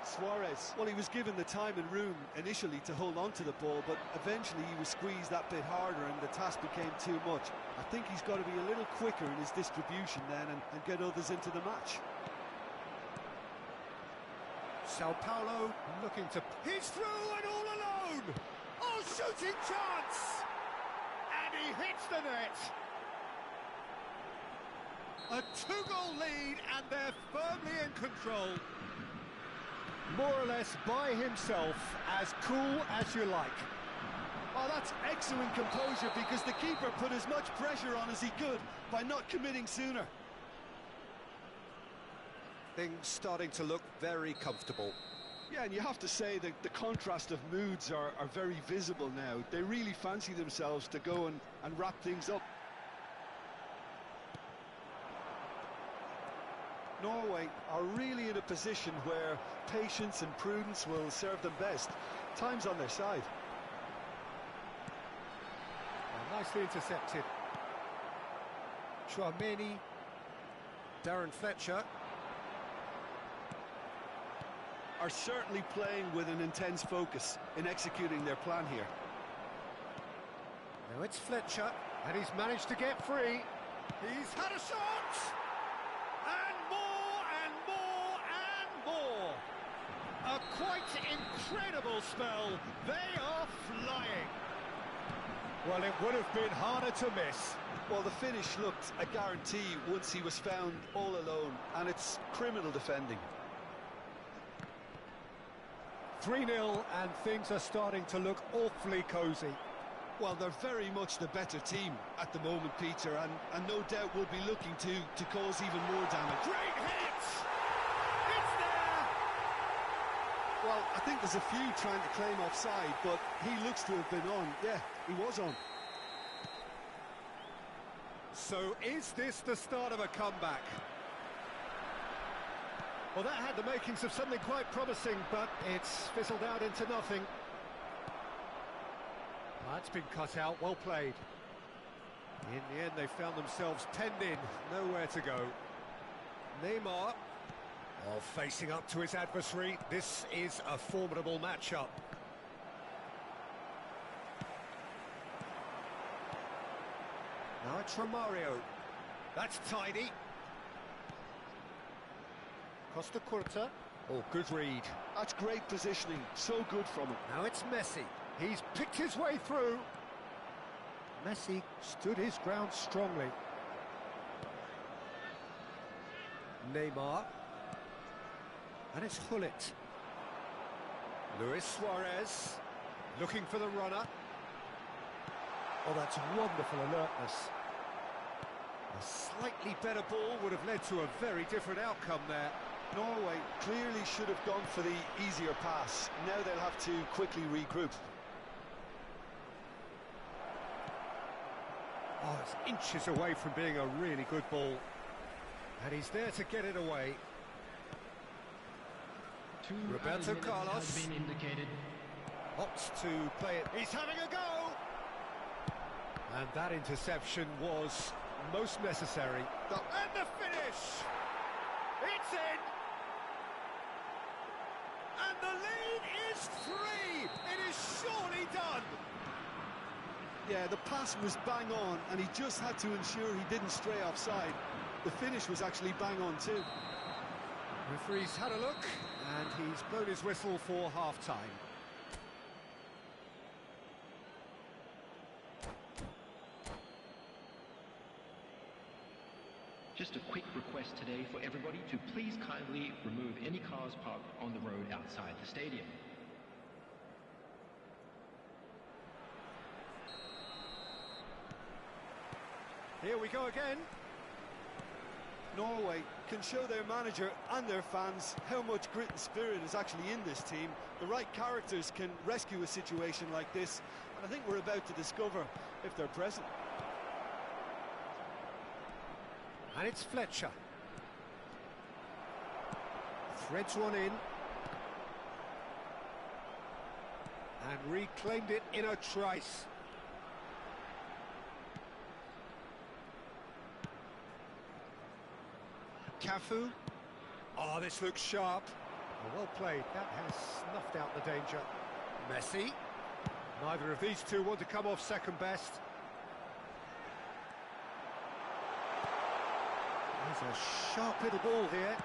Suarez, well, he was given the time and room initially to hold on to the ball, but eventually he was squeezed that bit harder and the task became too much. I think he's got to be a little quicker in his distribution then and get others into the match. Sao Paulo looking to... He's through and all alone! Oh, shooting chance! And he hits the net! A two-goal lead and they're firmly in control. More or less by himself, as cool as you like. Oh, that's excellent composure because the keeper put as much pressure on as he could by not committing sooner. Things starting to look very comfortable. Yeah, and you have to say that the contrast of moods are very visible now. They really fancy themselves to go and wrap things up. Norway are really in a position where patience and prudence will serve them best. Time's on their side. Oh, nicely intercepted. Chouameni. Darren Fletcher. Are certainly playing with an intense focus in executing their plan here. Now it's Fletcher, and he's managed to get free. He's had a shot! And more, and more, and more! A quite incredible spell. They are flying. Well, it would have been harder to miss. Well, the finish looked a guarantee once he was found all alone, and it's criminal defending. 3-0, and things are starting to look awfully cosy. Well, they're very much the better team at the moment, Peter, and no doubt will be looking to cause even more damage. Great hit! It's there! Well, I think there's a few trying to claim offside, but he looks to have been on. Yeah, he was on. So is this the start of a comeback? Well, that had the makings of something quite promising, but it's fizzled out into nothing. That's been cut out, well played. In the end, they found themselves penned in, nowhere to go. Neymar, facing up to his adversary. This is a formidable matchup. Now it's Romario. That's tidy. Costa Curta. Oh, good read. That's great positioning, so good from him. Now it's Messi. He's picked his way through. Messi stood his ground strongly. Neymar. And it's Gullit. Luis Suarez. Looking for the runner. Oh, that's wonderful alertness. A slightly better ball would have led to a very different outcome there. Norway clearly should have gone for the easier pass. Now they'll have to quickly regroup. Oh, it's inches away from being a really good ball. And he's there to get it away. Roberto Carlos has been indicated. opts to play it. He's having a go! And that interception was most necessary. And the finish! It's in! And the lead is 3! It is surely done! Yeah, the pass was bang on, and he just had to ensure he didn't stray offside. The finish was actually bang on too. Referee's had a look, and he's blown his whistle for half-time. Just a quick request today for everybody to please kindly remove any cars parked on the road outside the stadium. Here we go again. Norway can show their manager and their fans how much grit and spirit is actually in this team. The right characters can rescue a situation like this, and I think we're about to discover if they're present. And it's Fletcher. Threads one in. And reclaimed it in a trice. Cafu. Oh, this looks sharp. Well played. That has snuffed out the danger. Messi. Neither of these two want to come off second best. There's a sharp little ball here.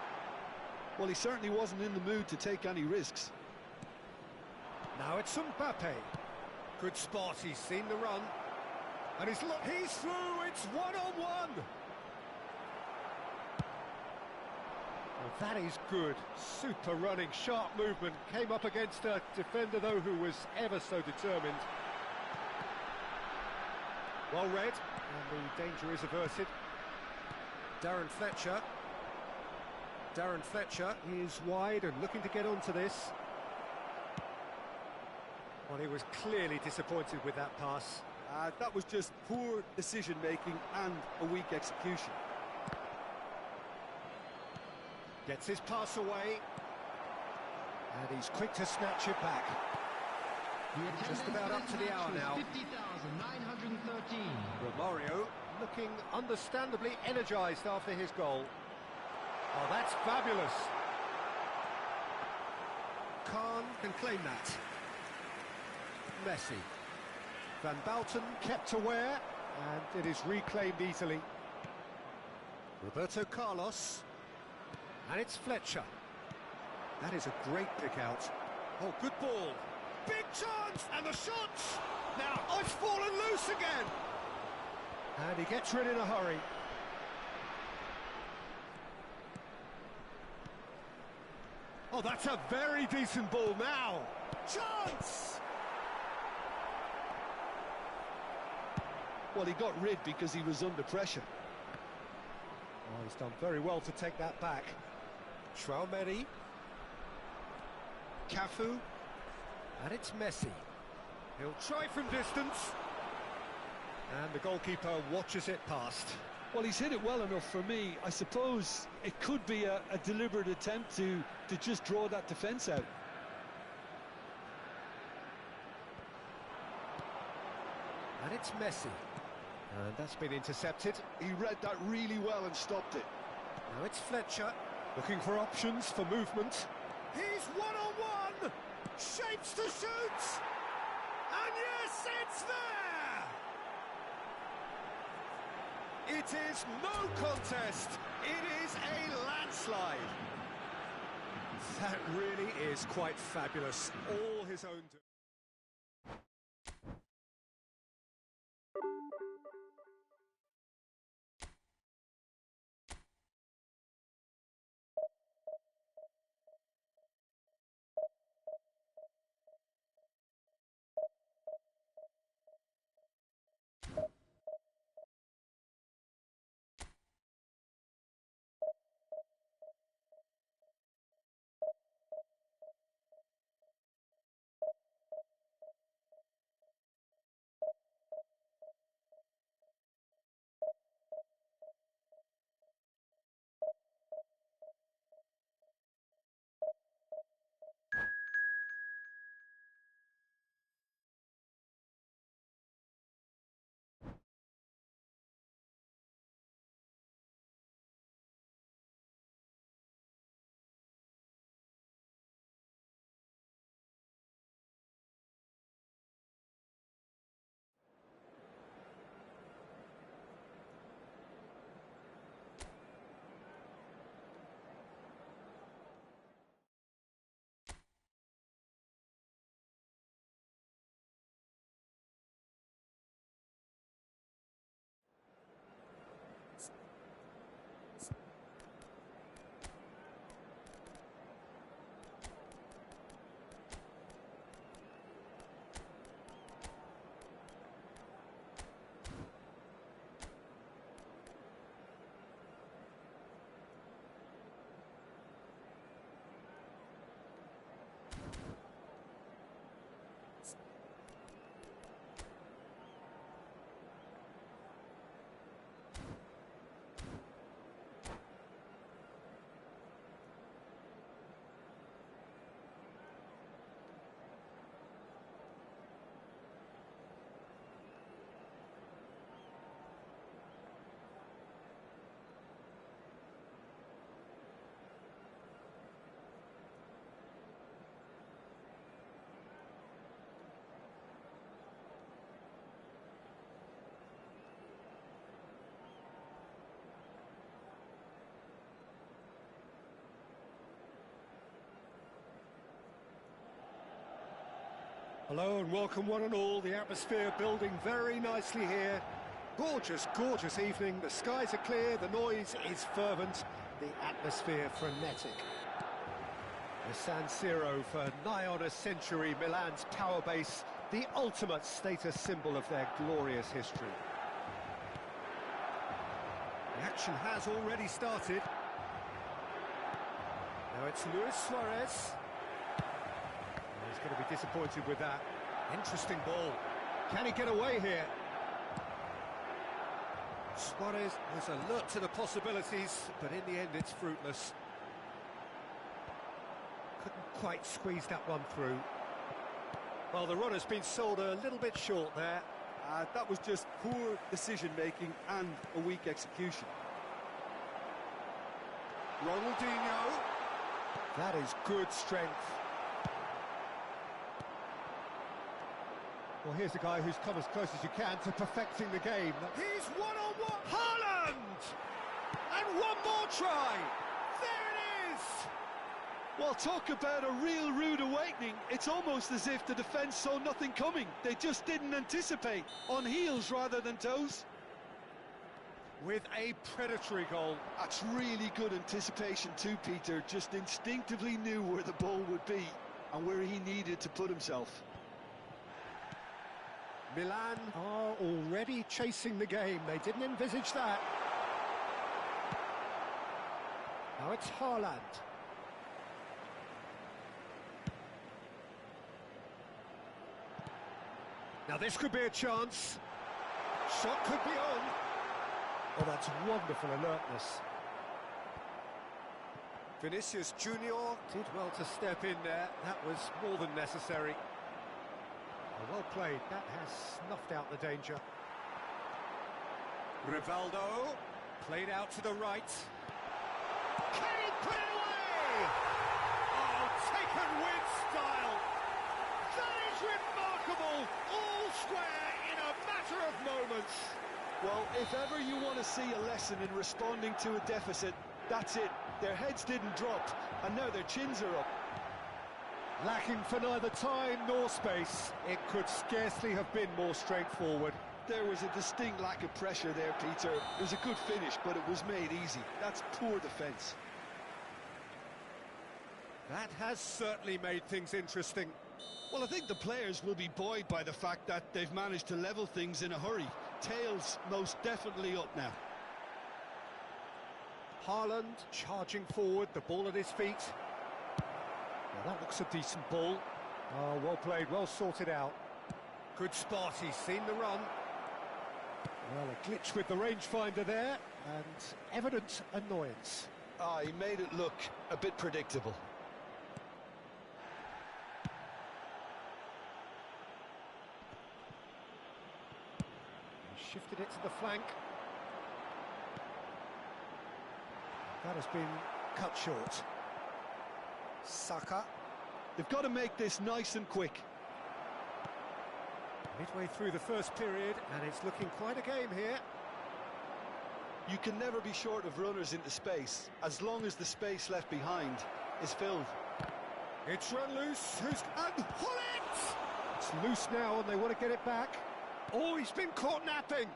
Well, he certainly wasn't in the mood to take any risks. Now it's Mbappe. Good spot, he's seen the run. And he's through, it's one-on-one! Well, that is good. Super running, sharp movement. Came up against a defender, though, who was ever so determined. Well read, and the danger is averted. Darren Fletcher. Darren Fletcher is wide and looking to get onto this. Well, he was clearly disappointed with that pass. That was just poor decision-making and a weak execution. Gets his pass away. And he's quick to snatch it back. Just about up to the hour now. 50,913. Romario looking understandably energised after his goal. Oh, that's fabulous. Khan can claim that. Messi. Van Bouten kept aware, and it is reclaimed easily. Roberto Carlos. And it's Fletcher. That is a great pick out. Oh, good ball. Big chance! And the shots! Now, oh, it's fallen loose again! And he gets rid in a hurry. Oh, that's a very decent ball now. Chance! Well, he got rid because he was under pressure. Oh, he's done very well to take that back. Traumeri. Cafu. And it's Messi. He'll try from distance. And the goalkeeper watches it past. Well, he's hit it well enough for me. I suppose it could be a deliberate attempt to just draw that defence out. And it's Messi. And that's been intercepted. He read that really well and stopped it. Now it's Fletcher, looking for options for movement. He's one-on-one! Shapes to shoot! And yes, it's there! It is no contest. It is a landslide. That really is quite fabulous. All his own doing. Hello and welcome one and all. The atmosphere building very nicely here. Gorgeous, gorgeous evening. The skies are clear, the noise is fervent, the atmosphere frenetic. The San Siro for nigh on a century, Milan's power base, the ultimate status symbol of their glorious history. The action has already started. Now it's Luis Suarez. He's going to be disappointed with that. Interesting ball. Can he get away here? Suarez was alert to the possibilities, but in the end it's fruitless. Couldn't quite squeeze that one through. Well, the runner's been sold a little bit short there. That was just poor decision-making and a weak execution. Ronaldinho. That is good strength. Well, here's a guy who's come as close as you can to perfecting the game. He's one-on-one. Haaland! And one more try. There it is! Well, talk about a real rude awakening. It's almost as if the defence saw nothing coming. They just didn't anticipate. On heels rather than toes. With a predatory goal. That's really good anticipation too, Peter. Just instinctively knew where the ball would be and where he needed to put himself. Milan are already chasing the game. They didn't envisage that. Now it's Haaland. Now this could be a chance. Shot could be on. Oh, that's wonderful alertness. Vinicius Junior did well to step in there. That was more than necessary. Oh, well played. That has snuffed out the danger. Rivaldo, played out to the right. Can he put it away? Oh, taken with style. That is remarkable. All square in a matter of moments. Well, if ever you want to see a lesson in responding to a deficit, that's it. Their heads didn't drop, and now their chins are up. Lacking for neither time nor space. It could scarcely have been more straightforward. There was a distinct lack of pressure there, Peter. It was a good finish, but it was made easy. That's poor defence. That has certainly made things interesting. Well, I think the players will be buoyed by the fact that they've managed to level things in a hurry. Tails most definitely up now. Haaland charging forward, the ball at his feet. Well, that looks a decent ball. Oh, well played, well sorted out. Good spot, he's seen the run. Well, a glitch with the rangefinder there, and evident annoyance. Ah, he made it look a bit predictable. He shifted it to the flank. That has been cut short. Saka. They've got to make this nice and quick. Midway through the first period, and it's looking quite a game here. You can never be short of runners into space, as long as the space left behind is filled. It's run loose, and pull it! It's loose now, and they want to get it back. Oh, he's been caught napping.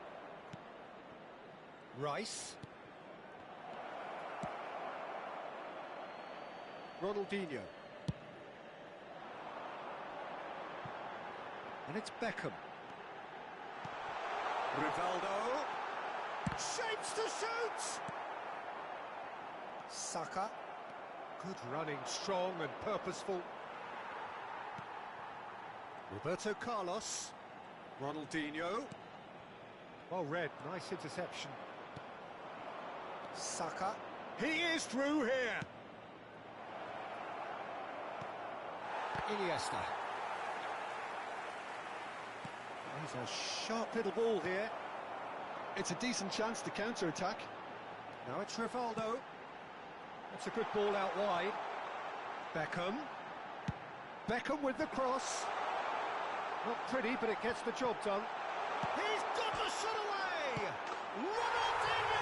Rice. Ronaldinho. And it's Beckham. Rivaldo. Shapes to shoot! Saka. Good running, strong and purposeful. Roberto Carlos. Ronaldinho. Well read, nice interception. Saka. He is through here! Iniesta. He's a sharp little ball here. It's a decent chance to counter-attack. Now it's Rivaldo. That's a good ball out wide. Beckham. Beckham with the cross. Not pretty, but it gets the job done. He's got the shot away! Ronaldinho!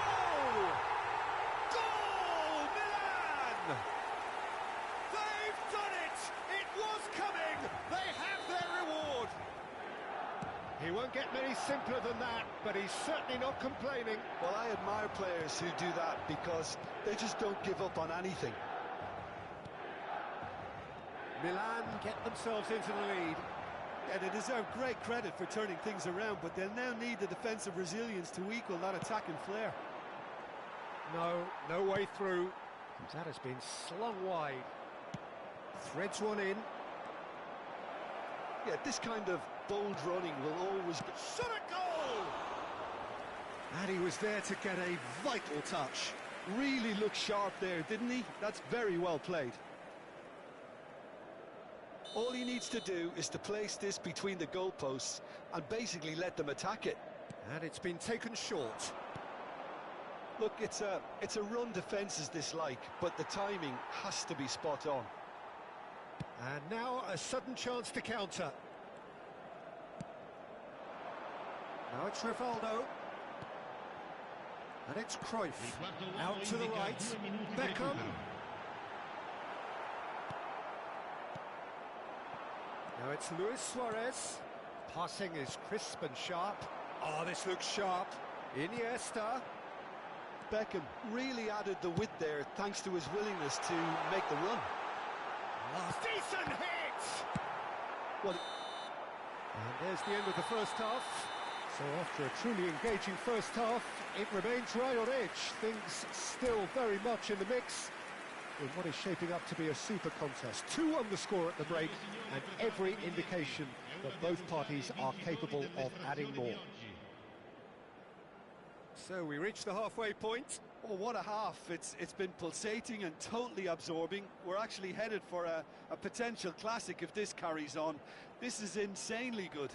Goal, Milan! They've done it! It was coming! They have their reward! He won't get many simpler than that, but he's certainly not complaining. Well, I admire players who do that because they just don't give up on anything. Milan get themselves into the lead. Yeah, they deserve great credit for turning things around, but they'll now need the defensive resilience to equal that attacking flair. No way through. That has been slung wide. Threads one in. Yeah, this kind of bold running will always be... Shot a goal! And he was there to get a vital touch. Really looked sharp there, didn't he? That's very well played. All he needs to do is to place this between the goalposts and basically let them attack it. And it's been taken short. Look, it's a run defence dislike, but the timing has to be spot on. And now a sudden chance to counter. Now it's Rivaldo. And it's Cruyff. Out to the right. Beckham. Now it's Luis Suarez. Passing is crisp and sharp. Oh, this looks sharp. Iniesta. Beckham really added the width there thanks to his willingness to make the run. Decent hit! Well, and there's the end of the first half. So after a truly engaging first half, it remains right on edge. Things still very much in the mix in what is shaping up to be a super contest. 2 on the score at the break, and every indication that both parties are capable of adding more. So we reach the halfway point. Oh, what a half. It's been pulsating and totally absorbing. We're actually headed for a potential classic if this carries on. This is insanely good.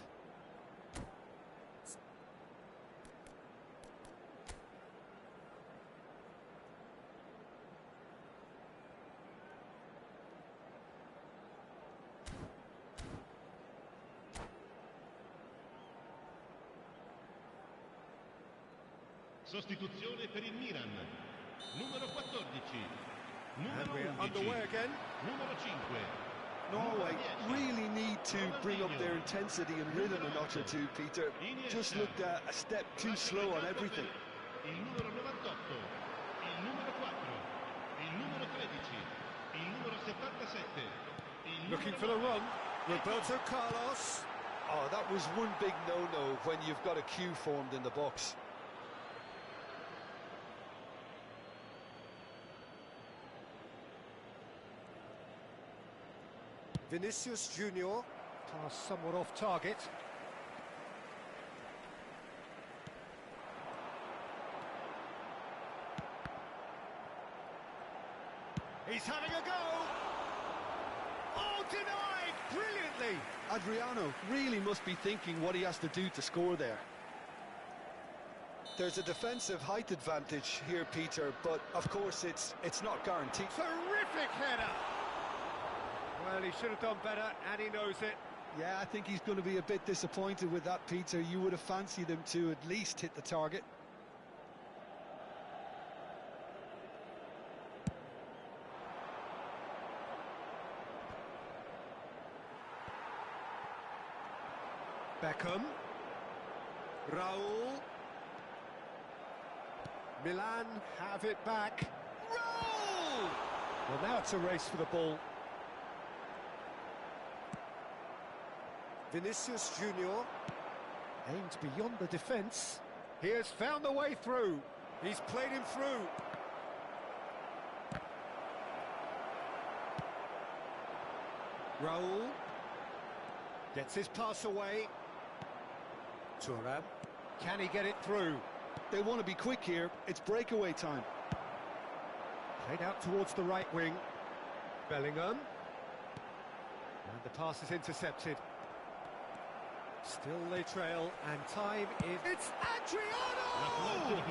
Sostituzione per il Milan. Numero 14. Numero And we're 11. underway again. Numero 5. Norway really need to bring up their intensity and rhythm a notch or two, Peter. Just looked a step too slow on everything. Il numero 98. Il numero 4. Il numero 13. Il numero 77. Looking for the run. Roberto Carlos. Oh, that was one big no-no when you've got a queue formed in the box. Vinicius Junior. Pass somewhat off target. He's having a go. Oh, denied! Brilliantly! Adriano really must be thinking what he has to do to score there. There's a defensive height advantage here, Peter, but of course it's not guaranteed. Terrific header! Well, he should have done better, and he knows it. Yeah, I think he's going to be a bit disappointed with that, Peter. You would have fancied him to at least hit the target. Beckham. Raul. Milan have it back. Roll! Well, now it's a race for the ball. Vinicius Junior aimed beyond the defence. He has found the way through. He's played him through. Raul gets his pass away. Thuram, can he get it through? They want to be quick here. It's breakaway time. Played out towards the right wing. Bellingham. And the pass is intercepted. Still they trail, and time is... It's Adriano!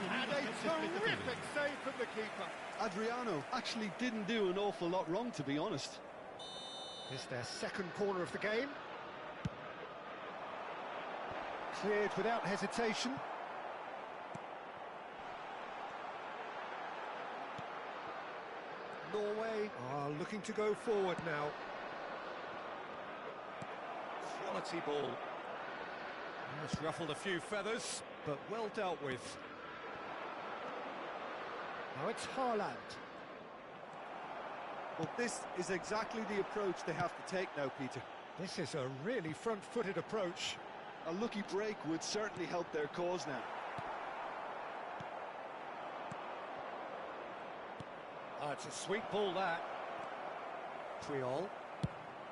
And a terrific save from the keeper. Adriano actually didn't do an awful lot wrong, to be honest. It's their second corner of the game. Cleared without hesitation. Norway are looking to go forward now. Quality ball. It's ruffled a few feathers, but well dealt with. Now it's Haaland. Well, this is exactly the approach they have to take now, Peter. This is a really front-footed approach. A lucky break would certainly help their cause now. Oh, it's a sweet ball, that. Puyol.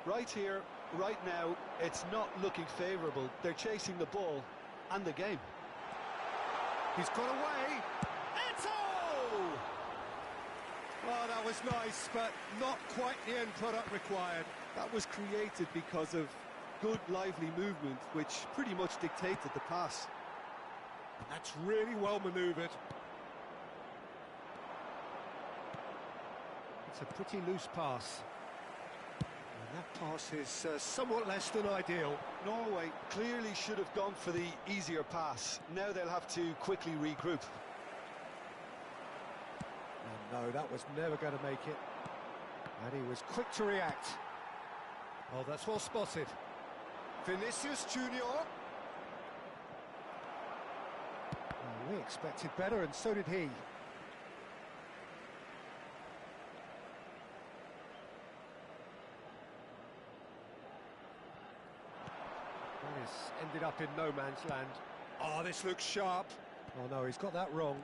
Right here, right now, it's not looking favourable. They're chasing the ball and the game. He's got away. Eto! Oh, that was nice, but not quite the end product required. That was created because of good, lively movement, which pretty much dictated the pass. That's really well manoeuvred. It's a pretty loose pass. And that pass is somewhat less than ideal. Norway clearly should have gone for the easier pass. Now they'll have to quickly regroup. And no, that was never going to make it. And he was quick to react. Oh, that's well spotted. Vinicius Junior. Well, we expected better, and so did he. This ended up in no man's land. Oh, this looks sharp. Oh no, he's got that wrong.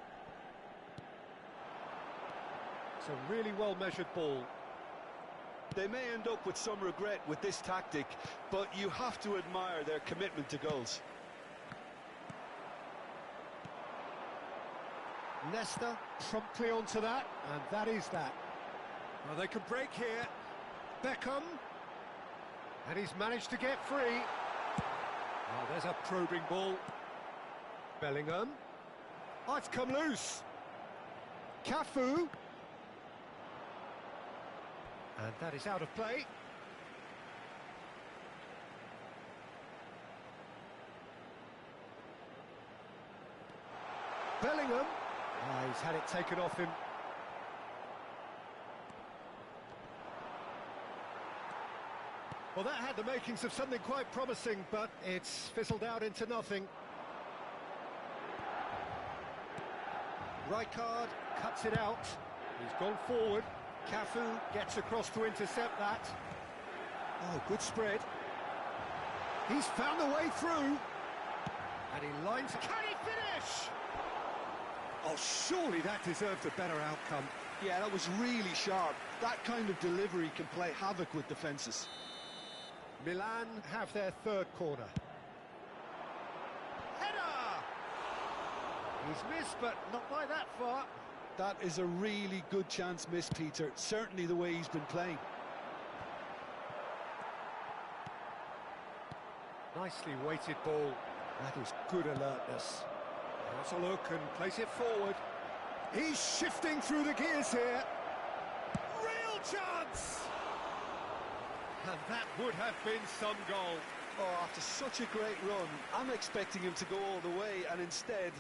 It's a really well-measured ball. They may end up with some regret with this tactic, but you have to admire their commitment to goals. Leicester promptly onto that, and that is that. Well, they can break here. Beckham. And he's managed to get free. Oh, there's a probing ball. Bellingham. Oh, it's come loose. Cafu. And that is out of play. Bellingham. Oh, he's had it taken off him. Well, that had the makings of something quite promising, but it's fizzled out into nothing. Rijkaard cuts it out. He's gone forward. Cafu gets across to intercept that. Oh, good spread. He's found a way through. And he lines... Can he finish? Oh, surely that deserved a better outcome. Yeah, that was really sharp. That kind of delivery can play havoc with defences. Milan have their third corner. Header! He's missed, but not by that far. That is a really good chance missed, Peter. Certainly the way he's been playing. Nicely weighted ball. That is good alertness. Has a look and plays it forward. He's shifting through the gears here. Real chance! And that would have been some goal. Oh, after such a great run, I'm expecting him to go all the way, and instead,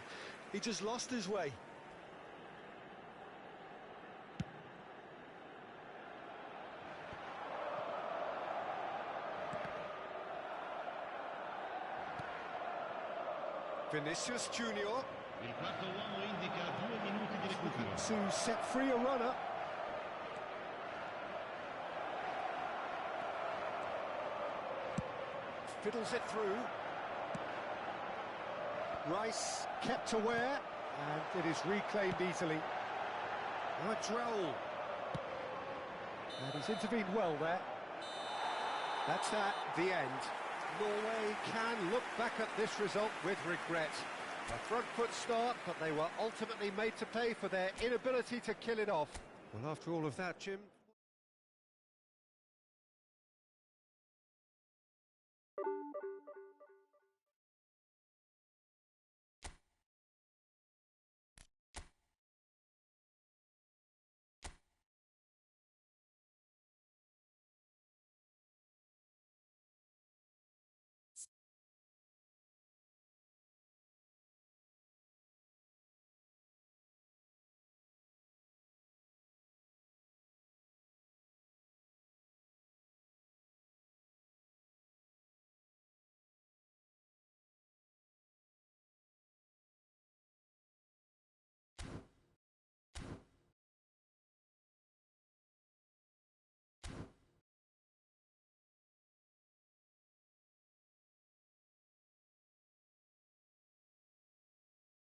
he just lost his way. Vinicius Junior. Il quarto uomo indica 2 minuti di recupero. To set free a runner. Fiddles it through. Rice kept aware, and it is reclaimed easily. Droll. And he's intervened well there. That's at the end. Norway can look back at this result with regret. A front foot start, but they were ultimately made to pay for their inability to kill it off. Well, after all of that, Jim...